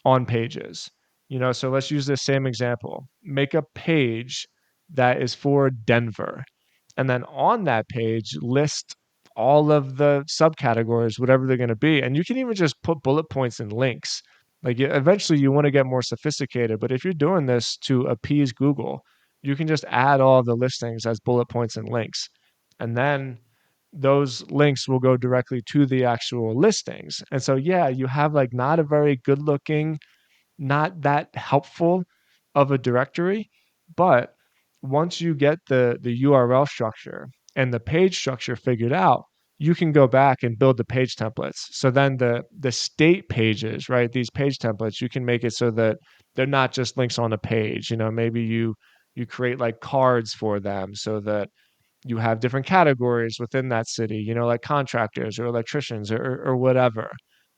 [SPEAKER 3] on pages. So let's use this same example. Make a page that is for Denver. And then on that page, list all of the subcategories, whatever they're going to be. And you can even just put bullet points and links. Like eventually you want to get more sophisticated, but if you're doing this to appease Google, you can just add all the listings as bullet points and links. And then those links will go directly to the actual listings. And so, yeah, you have like not a very good looking, not that helpful of a directory, but once you get the URL structure and the page structure figured out, you can go back and build the page templates. So then the state pages, right? These page templates, you can make it so that they're not just links on a page. Maybe you create like cards for them so that you have different categories within that city, like contractors or electricians or whatever,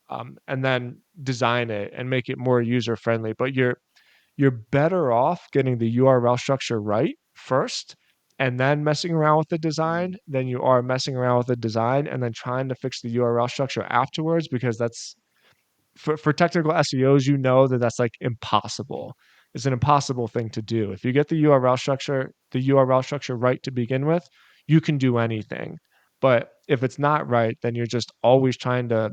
[SPEAKER 3] and then design it and make it more user friendly. But you're better off getting the URL structure right first and then messing around with the design than you are messing around with the design and then trying to fix the URL structure afterwards, because that's for technical SEOs, that's like impossible. It's an impossible thing to do. If you get the URL structure right to begin with, you can do anything. But if it's not right, then you're always trying to,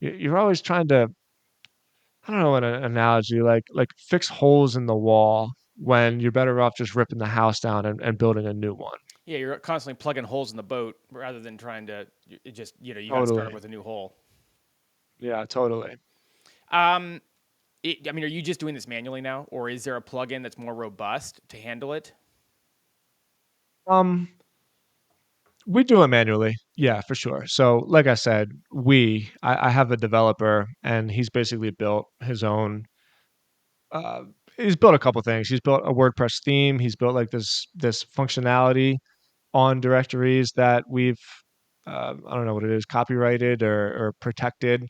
[SPEAKER 3] I don't know what an analogy, like fix holes in the wall when you're better off just ripping the house down and building a new one.
[SPEAKER 1] Yeah, you're constantly plugging holes in the boat rather than trying to just, you got to start
[SPEAKER 3] Totally.
[SPEAKER 1] with a new hole.
[SPEAKER 3] Yeah, totally.
[SPEAKER 1] Um, I mean, are you just doing this manually now, or is there a plugin that's more robust to handle it?
[SPEAKER 3] Um, we do it manually. Yeah, for sure. So, like I said, I have a developer, and he's basically built his own. Uh, he's built a couple things. He's built a WordPress theme. He's built like this functionality on directories that we've, I don't know what it is, copyrighted or protected.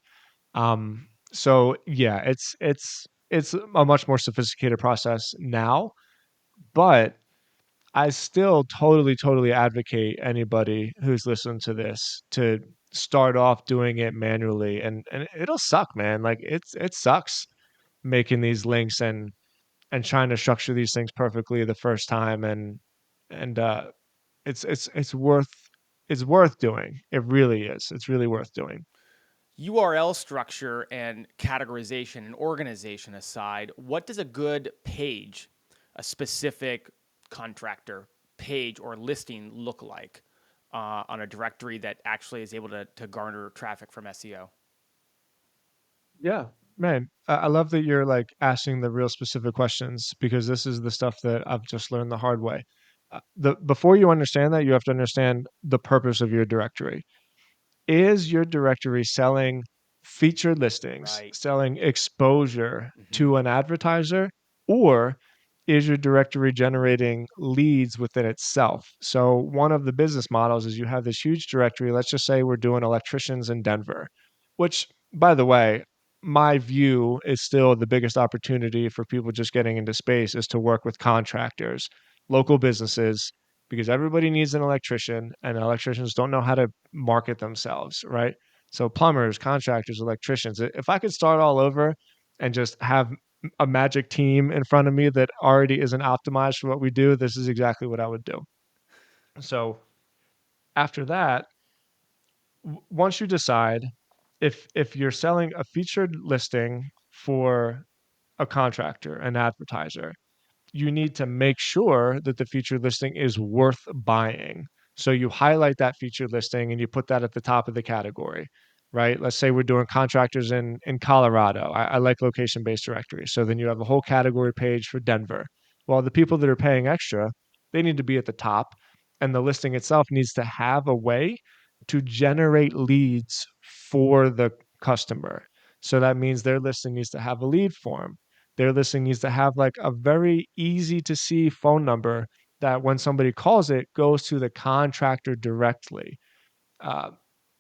[SPEAKER 3] So yeah, it's a much more sophisticated process now, but I still totally advocate anybody who's listening to this to start off doing it manually, and it'll suck, man. Like it sucks making these links and trying to structure these things perfectly the first time, and it's worth doing. It really is. It's really worth doing.
[SPEAKER 1] URL structure and categorization and organization aside, what does a good page, a specific contractor page or listing look like on a directory that actually is able to garner traffic from SEO?
[SPEAKER 3] Yeah, man. I love that you're like asking the real specific questions, because this is the stuff that I've just learned the hard way. The Before you understand that, you have to understand the purpose of your directory. Is your directory selling featured listings,
[SPEAKER 1] Right.
[SPEAKER 3] selling exposure
[SPEAKER 1] Mm-hmm.
[SPEAKER 3] to an advertiser, or is your directory generating leads within itself? So, one of the business models is you have this huge directory. Let's just say we're doing electricians in Denver, which, by the way, my view is still the biggest opportunity for people just getting into space is to work with contractors, local businesses, because everybody needs an electrician and electricians don't know how to market themselves, right? So plumbers, contractors, electricians. If I could start all over and just have a magic team in front of me that already isn't optimized for what we do, this is exactly what I would do. So after that, once you decide if you're selling a featured listing for a contractor, an advertiser, you need to make sure that the featured listing is worth buying. So you highlight that featured listing and you put that at the top of the category, right? Let's say we're doing contractors in Colorado. I like location based directories. So then you have a whole category page for Denver. Well, the people that are paying extra, they need to be at the top. And the listing itself needs to have a way to generate leads for the customer. So that means their listing needs to have a lead form. Their listing needs to have like a very easy to see phone number that when somebody calls it goes to the contractor directly. Uh,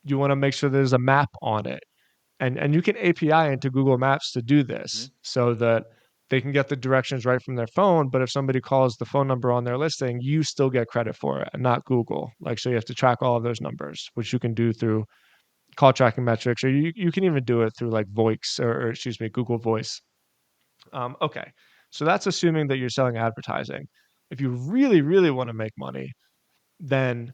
[SPEAKER 3] you want to make sure there's a map on it, and you can API into Google Maps to do
[SPEAKER 1] Mm-hmm.
[SPEAKER 3] this so that they can get the directions right from their phone. But if somebody calls the phone number on their listing, you still get credit for it, and not Google. Like, so you have to track all of those numbers, which you can do through call tracking metrics, or you can even do it through like Voice or excuse me, Google Voice. Okay, so that's assuming that you're selling advertising. If you really want to make money, then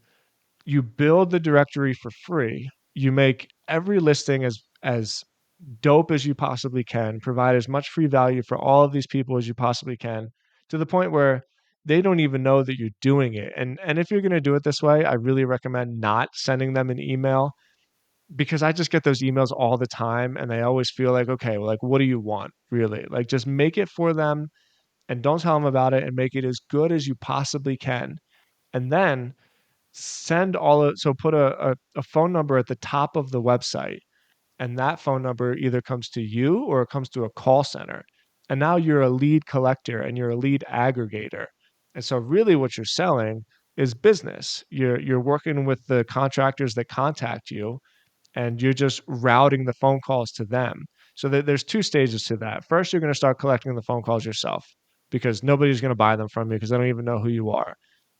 [SPEAKER 3] you build the directory for free. You make every listing as dope as you possibly can, provide as much free value for all of these people as you possibly can, to the point where they don't even know that you're doing it. And if you're going to do it this way, I really recommend not sending them an email, because I just get those emails all the time and they always feel like, okay, well, like, what do you want really? Like, just make it for them and don't tell them about it and make it as good as you possibly can. And then so put a phone number at the top of the website, and that phone number either comes to you or it comes to a call center. And now you're a lead collector and you're a lead aggregator. And so really what you're selling is business. You're working with the contractors that contact you, and you're just routing the phone calls to them. So there's two stages to that. First, you're going to start collecting the phone calls yourself because nobody's going to buy them from you because they don't even know who you are.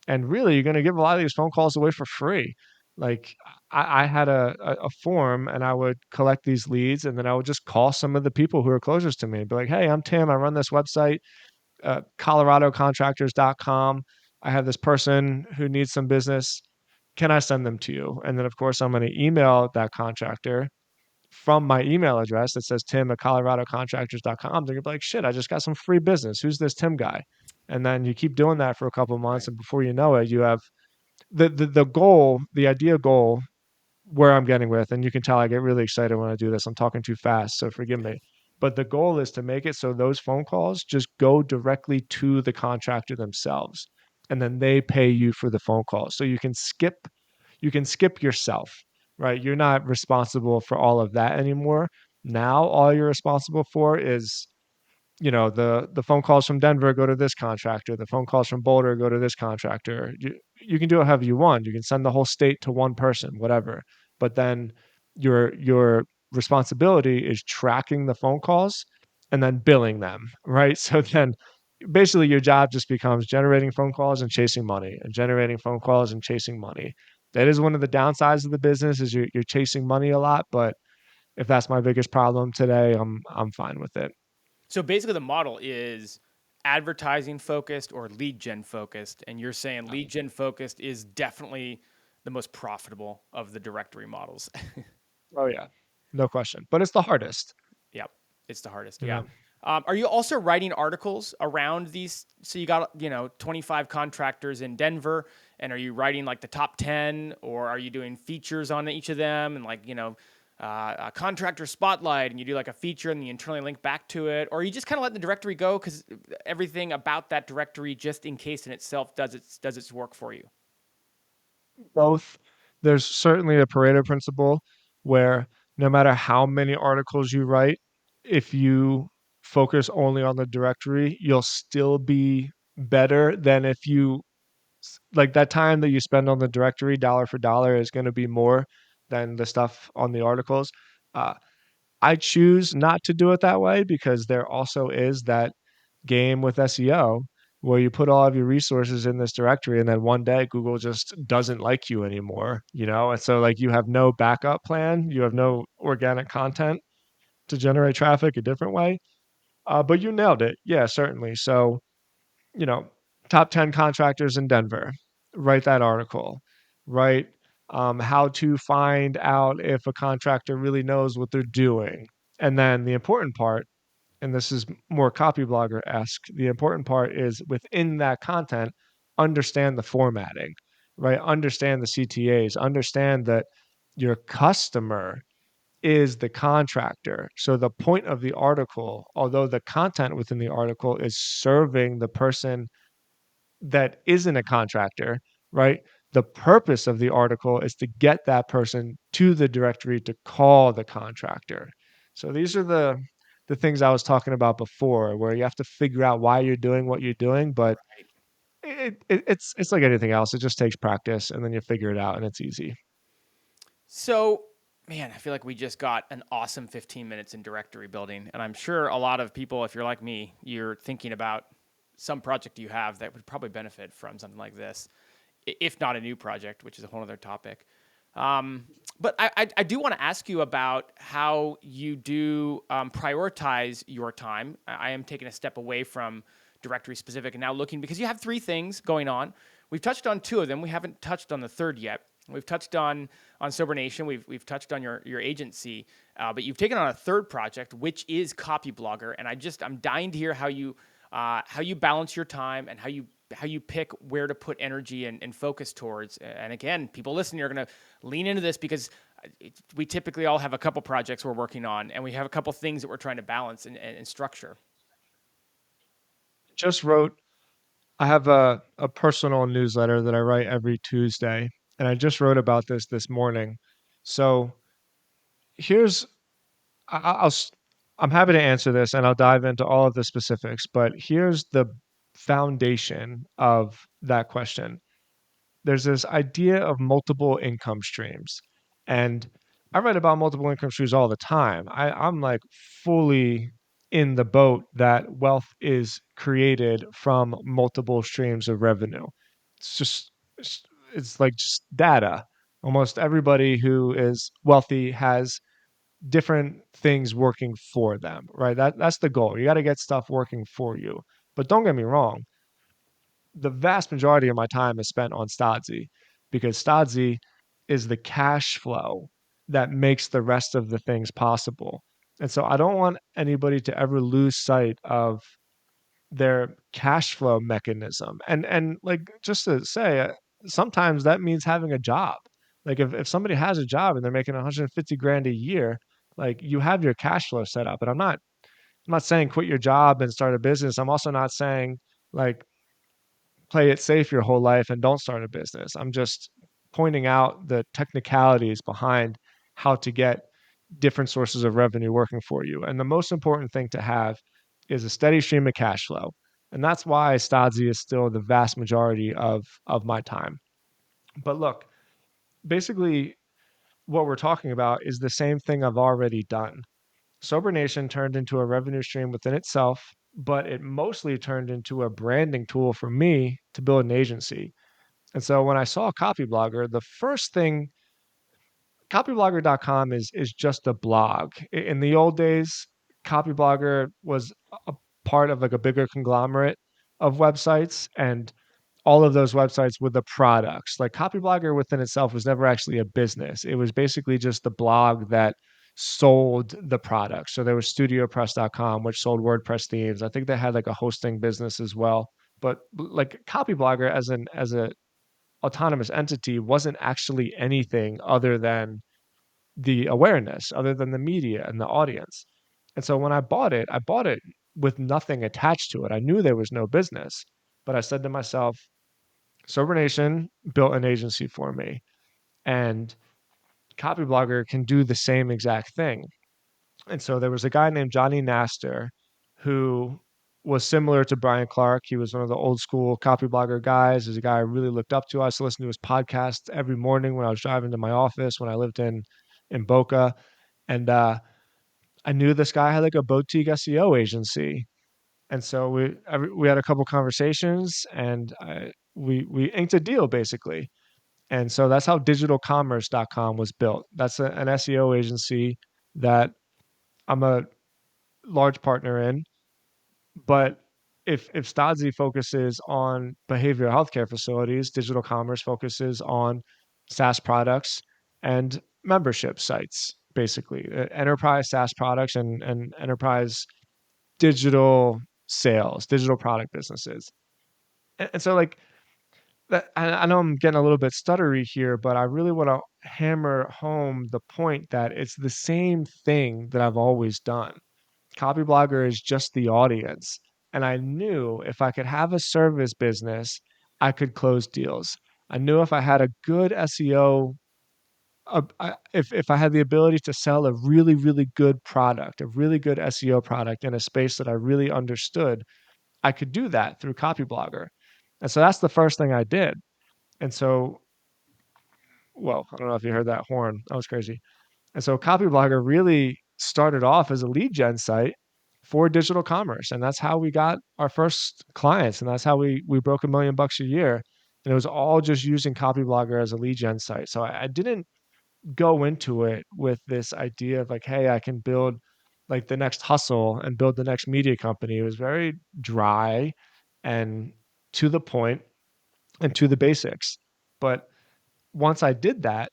[SPEAKER 3] And really, you're going to give a lot of these phone calls away for free. Like I had a form, and I would collect these leads, and then I would just call some of the people who are closest to me and be like, "Hey, I'm Tim. I run this website, coloradocontractors.com. I have this person who needs some business. Can I send them to you?" And then, of course, I'm going to email that contractor from my email address that says Tim at coloradocontractors.com. They're gonna be like, shit, I just got some free business. Who's this Tim guy? And then you keep doing that for a couple of months,
[SPEAKER 1] Right.
[SPEAKER 3] and before you know it, you have the goal, the idea goal, where I'm getting with, and you can tell I get really excited when I do this. I'm talking too fast, so forgive me. But the goal is to make it so those phone calls just go directly to the contractor themselves, and then they pay you for the phone call. So you can skip yourself, right? You're not responsible for all of that anymore. Now all you're responsible for is, the phone calls from Denver go to this contractor, the phone calls from Boulder go to this contractor. You can do it however you want. You can send the whole state to one person, whatever. But then your responsibility is tracking the phone calls and then billing them, right? So then basically your job just becomes generating phone calls and chasing money and generating phone calls and chasing money. That is one of the downsides of the business is you're chasing money a lot, but if that's my biggest problem today, I'm fine with it.
[SPEAKER 1] So basically, the model is advertising focused or lead gen focused, and you're saying lead gen focused is definitely the most profitable of the directory models.
[SPEAKER 3] Oh yeah, no question. But it's the hardest.
[SPEAKER 1] Yep, it's the hardest.
[SPEAKER 3] You
[SPEAKER 1] Yeah.
[SPEAKER 3] know,
[SPEAKER 1] Are you also writing articles around these? So you got 25 contractors in Denver, and are you writing like the top 10, or are you doing features on each of them, and like a contractor spotlight, and you do like a feature and you internally link back to it, or you just kind of let the directory go because everything about that directory just in case in itself does its work for you.
[SPEAKER 3] both. There's certainly a Pareto principle where no matter how many articles you write, if you focus only on the directory, you'll still be better than if you like that time that you spend on the directory dollar for dollar is going to be more than the stuff on the articles. Uh, I choose not to do it that way because there also is that game with SEO where you put all of your resources in this directory and then one day Google just doesn't like you anymore, And so like you have no backup plan, you have no organic content to generate traffic a different way. But you nailed it. Yeah, certainly. So, you know, top 10 contractors in Denver, write that article, write how to find out if a contractor really knows what they're doing. And then the important part, and this is more CopyBlogger-esque, the important part is within that content, understand the formatting, right? Understand the CTAs, understand that your customer is the contractor. So the point of the article, although the content within the article is serving the person that isn't a contractor, right? The purpose of the article is to get that person to the directory to call the contractor. So these are the things I was talking about before, where you have to figure out why you're doing what you're doing, but it's like anything else. It just takes practice, and then you figure it out, and it's easy.
[SPEAKER 1] So, man, I feel like we just got an awesome 15 minutes in directory building. And I'm sure a lot of people, if you're like me, you're thinking about some project you have that would probably benefit from something like this, if not a new project, which is a whole other topic. But I do want to ask you about how you do prioritize your time. I am taking a step away from directory specific and now looking because you have three things going on. We've touched on two of them. We haven't touched on the third yet. We've touched on Sober Nation. We've touched on your agency, but you've taken on a third project, which is CopyBlogger, and I'm dying to hear how you balance your time and how you pick where to put energy and focus towards. And again, people listening are going to lean into this because we typically all have a couple projects we're working on, and we have a couple things that we're trying to balance and structure.
[SPEAKER 3] Just wrote I have a personal newsletter that I write every Tuesday, and I just wrote about this morning. So here's I'll I'm happy to answer this, and I'll dive into all of the specifics, but here's the foundation of that question. there's this idea of multiple income streams. And I write about multiple income streams all the time. I'm like fully in the boat that wealth is created from multiple streams of revenue. It's just, it's, it's like just data. Almost everybody who is wealthy has different things working for them, right? That's the goal. You got to get stuff working for you. But don't get me wrong, the vast majority of my time is spent on Stodzy because Stodzy is the cash flow that makes the rest of the things possible. And so I don't want anybody to ever lose sight of their cash flow mechanism. And like just to say, sometimes that means having a job. Like if somebody has a job and they're making 150 grand a year, like you have your cash flow set up. And I'm not saying quit your job and start a business. I'm also not saying like play it safe your whole life and don't start a business. I'm just pointing out the technicalities behind how to get different sources of revenue working for you. And the most important thing to have is a steady stream of cash flow. And that's why Stodzy is still the vast majority of my time. But look, basically what we're talking about is the same thing I've already done. Sober Nation turned into a revenue stream within itself, but it mostly turned into a branding tool for me to build an agency. And so when I saw CopyBlogger, the first thing copyblogger.com is just a blog. In the old days, CopyBlogger was a part of like a bigger conglomerate of websites, and all of those websites were the products. Like CopyBlogger within itself was never actually a business. It was basically just the blog that sold the product. So there was studiopress.com, which sold WordPress themes. I think they had like a hosting business as well. But like CopyBlogger as a autonomous entity wasn't actually anything other than the awareness, other than the media and the audience. And so when I bought it with nothing attached to it. I knew there was no business, but I said to myself, Sober Nation built an agency for me, and CopyBlogger can do the same exact thing. And so there was a guy named Johnny Naster who was similar to Brian Clark. He was one of the old school CopyBlogger guys. He's a guy I really looked up to. I used to listen to his podcast every morning when I was driving to my office when I lived in Boca. And I knew this guy had like a boutique SEO agency. And so we had a couple conversations, and we inked a deal basically. And so that's how digitalcommerce.com was built. That's an SEO agency that I'm a large partner in. But if Stodzy focuses on behavioral healthcare facilities, digital commerce focuses on SaaS products and membership sites, basically enterprise SaaS products and enterprise digital sales, digital product businesses. And so like that, I know I'm getting a little bit stuttery here, but I really want to hammer home the point that it's the same thing that I've always done. Copyblogger is just the audience. And I knew if I could have a service business, I could close deals. I knew if I had a good SEO, if I had the ability to sell a really, really good product, a really good SEO product in a space that I really understood, I could do that through Copyblogger. And so that's the first thing I did. And so, well, I don't know if you heard that horn. That was crazy. And so CopyBlogger really started off as a lead gen site for digital commerce. And that's how we got our first clients. And that's how we broke $1 million a year. And it was all just using CopyBlogger as a lead gen site. So I didn't go into it with this idea of like, hey, I can build like the next hustle and build the next media company. It was very dry and to the point and to the basics. But once I did that,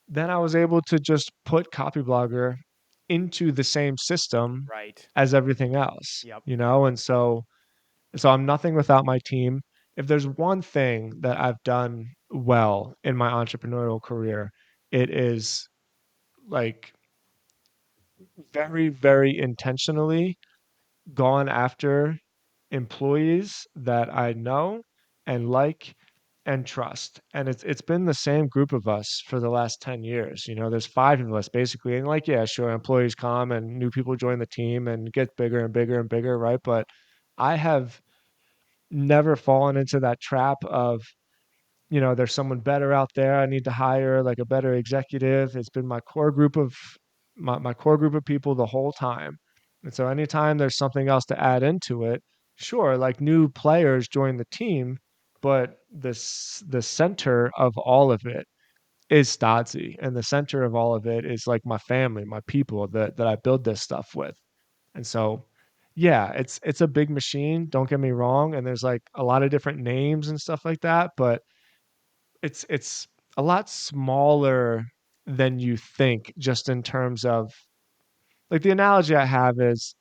[SPEAKER 3] then I was able to just put Copyblogger into the same system
[SPEAKER 1] Right.
[SPEAKER 3] as everything else,
[SPEAKER 1] Yep.
[SPEAKER 3] you know? And so I'm nothing without my team. If there's one thing that I've done well in my entrepreneurial career, it is like very, very intentionally gone after employees that I know and like and trust. And it's been the same group of us for the last 10 years. You know, there's 5 of us basically. And like, yeah, sure, employees come and new people join the team and get bigger and bigger and bigger, right? But I have never fallen into that trap of there's someone better out there. I need to hire like a better executive. It's been my core group of people the whole time. And so anytime there's something else to add into it, sure, like new players join the team, but the center of all of it is Stodzy, and the center of all of it is like my family, my people that I build this stuff with. And so, yeah, it's a big machine. Don't get me wrong, and there's like a lot of different names and stuff like that, but it's a lot smaller than you think, just in terms of like the analogy I have is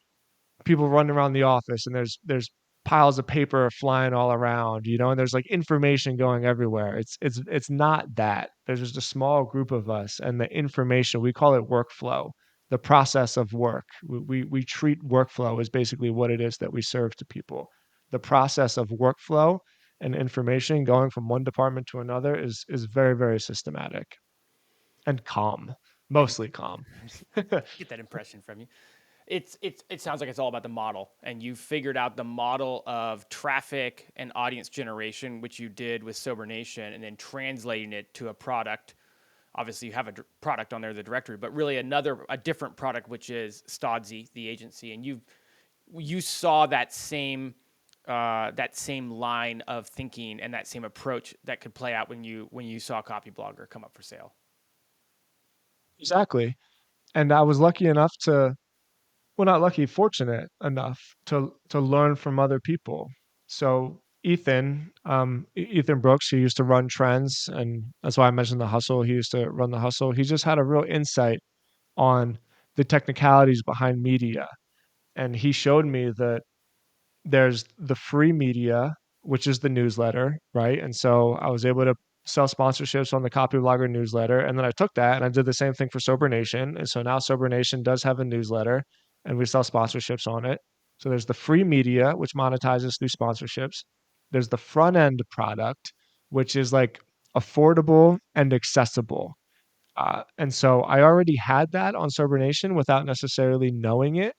[SPEAKER 3] people running around the office and there's piles of paper flying all around, and there's like information going everywhere. It's not that. There's just a small group of us, and the information, we call it workflow, the process of work. We treat workflow as basically what it is that we serve to people. The process of workflow and information going from one department to another is very, very systematic and calm,
[SPEAKER 1] And
[SPEAKER 3] mostly calm.
[SPEAKER 1] get that impression from you. It sounds like it's all about the model, and you figured out the model of traffic and audience generation, which you did with Sober Nation, and then translating it to a product. Obviously, you have a product on there, the directory, but really a different product, which is Stodzy, the agency, and you saw that same line of thinking and that same approach that could play out when you saw CopyBlogger come up for sale.
[SPEAKER 3] Exactly. And I was lucky enough to, well, not lucky, fortunate enough to learn from other people. So Ethan Brooks, he used to run Trends, and that's why I mentioned the hustle. He used to run the hustle. He just had a real insight on the technicalities behind media, and he showed me that there's the free media, which is the newsletter, right? And so I was able to sell sponsorships on the CopyBlogger newsletter. And then I took that and I did the same thing for Sober Nation. And so now Sober Nation does have a newsletter and we sell sponsorships on it. So there's the free media, which monetizes through sponsorships. There's the front end product, which is like affordable and accessible. And so I already had that on Sober Nation without necessarily knowing it,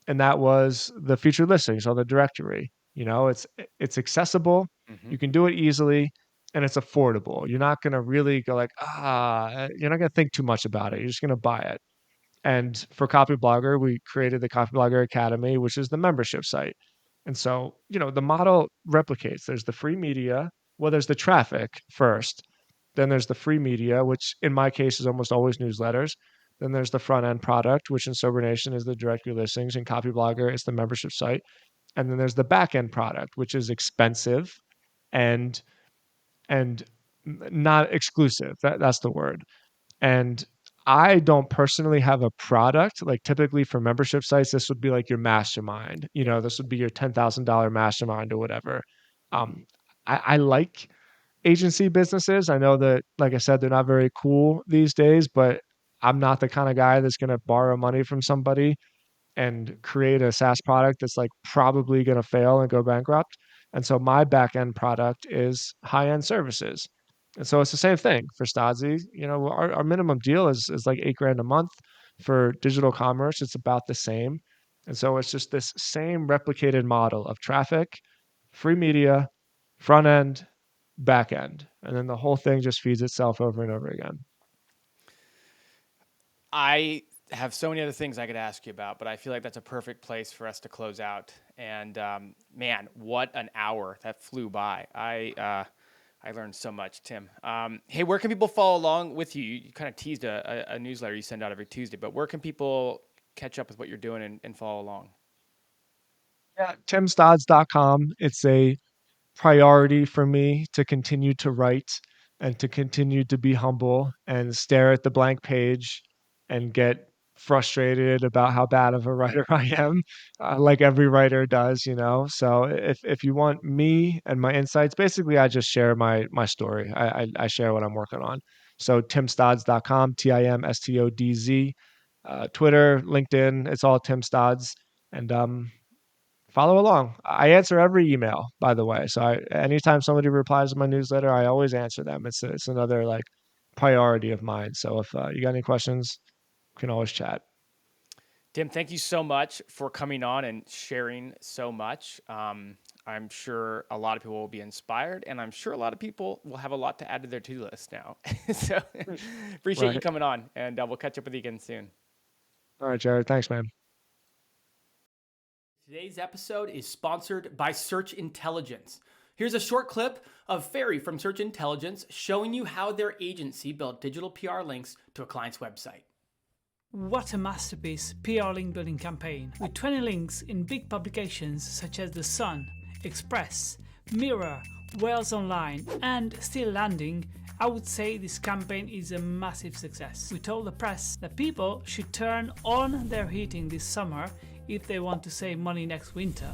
[SPEAKER 3] and that was the featured listings on the directory. It's accessible,
[SPEAKER 1] Mm-hmm.
[SPEAKER 3] you can do it easily, and it's affordable. You're not going to really go like, you're not going to think too much about it. You're just going to buy it. And for CopyBlogger, we created the CopyBlogger Academy, which is the membership site. And so, the model replicates. There's the free media. Well, there's the traffic first. Then there's the free media, which in my case is almost always newsletters. Then there's the front end product, which in Sober Nation is the directory listings, and CopyBlogger is the membership site. And then there's the back end product, which is expensive and and not exclusive. That's the word. And I don't personally have a product. Like typically for membership sites, this would be like your mastermind.
[SPEAKER 1] Yeah.
[SPEAKER 3] This would be your $10,000 mastermind or whatever. Um, I like agency businesses. I know that, like I said, they're not very cool these days, but I'm not the kind of guy that's going to borrow money from somebody and create a SaaS product that's like probably going to fail and go bankrupt. And so my back end product is high end services. And so it's the same thing for Stodzy. Our minimum deal is like 8 grand a month. For digital commerce, it's about the same. And so it's just this same replicated model of traffic, free media, front end, back end. And then the whole thing just feeds itself over and over again.
[SPEAKER 1] I have so many other things I could ask you about, but I feel like that's a perfect place for us to close out. And man, what an hour that flew by! I learned so much, Tim. Hey, where can people follow along with you? You kind of teased a newsletter you send out every Tuesday, but where can people catch up with what you're doing and follow along?
[SPEAKER 3] Yeah, timstodds.com. It's a priority for me to continue to write and to continue to be humble and stare at the blank page and get frustrated about how bad of a writer I am, like every writer does. So if you want me and my insights, basically I just share my story. I share what I'm working on. So timstodds.com, TIMSTODZ, Twitter, LinkedIn, it's all Tim Stodds. And follow along. I answer every email, by the way. So anytime somebody replies to my newsletter, I always answer them. It's another like priority of mine. So if you got any questions, we can always chat.
[SPEAKER 1] Tim, thank you so much for coming on and sharing so much. I'm sure a lot of people will be inspired, and I'm sure a lot of people will have a lot to add to their to-do list now. So appreciate you
[SPEAKER 3] Right.
[SPEAKER 1] coming on, and we'll catch up with you again soon.
[SPEAKER 3] All right, Jared. Thanks, man.
[SPEAKER 1] Today's episode is sponsored by Search Intelligence. Here's a short clip of Ferry from Search Intelligence showing you how their agency built digital PR links to a client's website.
[SPEAKER 2] What a masterpiece PR link building campaign. With 20 links in big publications such as The Sun, Express, Mirror, Wales Online, and still landing, I would say this campaign is a massive success. We told the press that people should turn on their heating this summer if they want to save money next winter.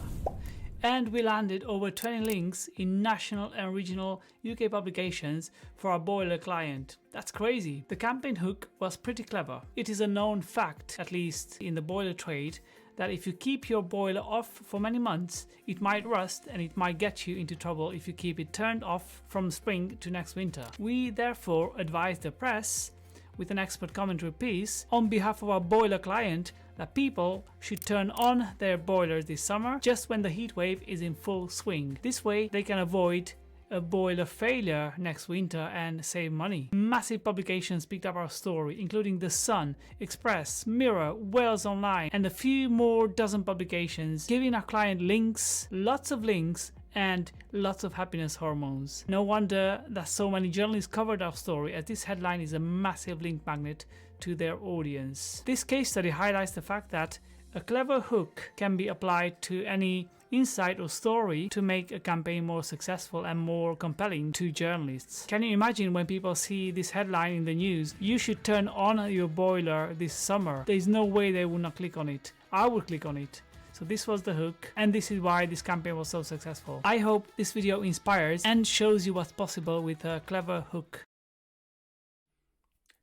[SPEAKER 2] And we landed over 20 links in national and regional UK publications for our boiler client. That's crazy. The campaign hook was pretty clever. It is a known fact, at least in the boiler trade, that if you keep your boiler off for many months, it might rust and it might get you into trouble if you keep it turned off from spring to next winter. We therefore advise the press, with an expert commentary piece, on behalf of our boiler client, that people should turn on their boilers this summer just when the heat wave is in full swing. This way they can avoid a boiler failure next winter and save money. Massive publications picked up our story, including The Sun, Express, Mirror, Wales Online, and a few more dozen publications, giving our client links, lots of links, and lots of happiness hormones. No wonder that so many journalists covered our story, as this headline is a massive link magnet to their audience. This case study highlights the fact that a clever hook can be applied to any insight or story to make a campaign more successful and more compelling to journalists. Can you imagine when people see this headline in the news, "You should turn on your boiler this summer"? There's no way they would not click on it. I would click on it. So this was the hook, and this is why this campaign was so successful. I hope this video inspires and shows you what's possible with a clever hook.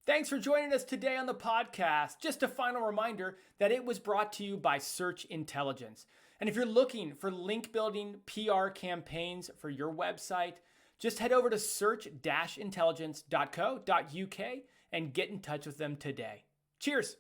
[SPEAKER 1] Thanks for joining us today on the podcast. Just a final reminder that it was brought to you by Search Intelligence. And if you're looking for link building PR campaigns for your website, just head over to search-intelligence.co.uk and get in touch with them today. Cheers.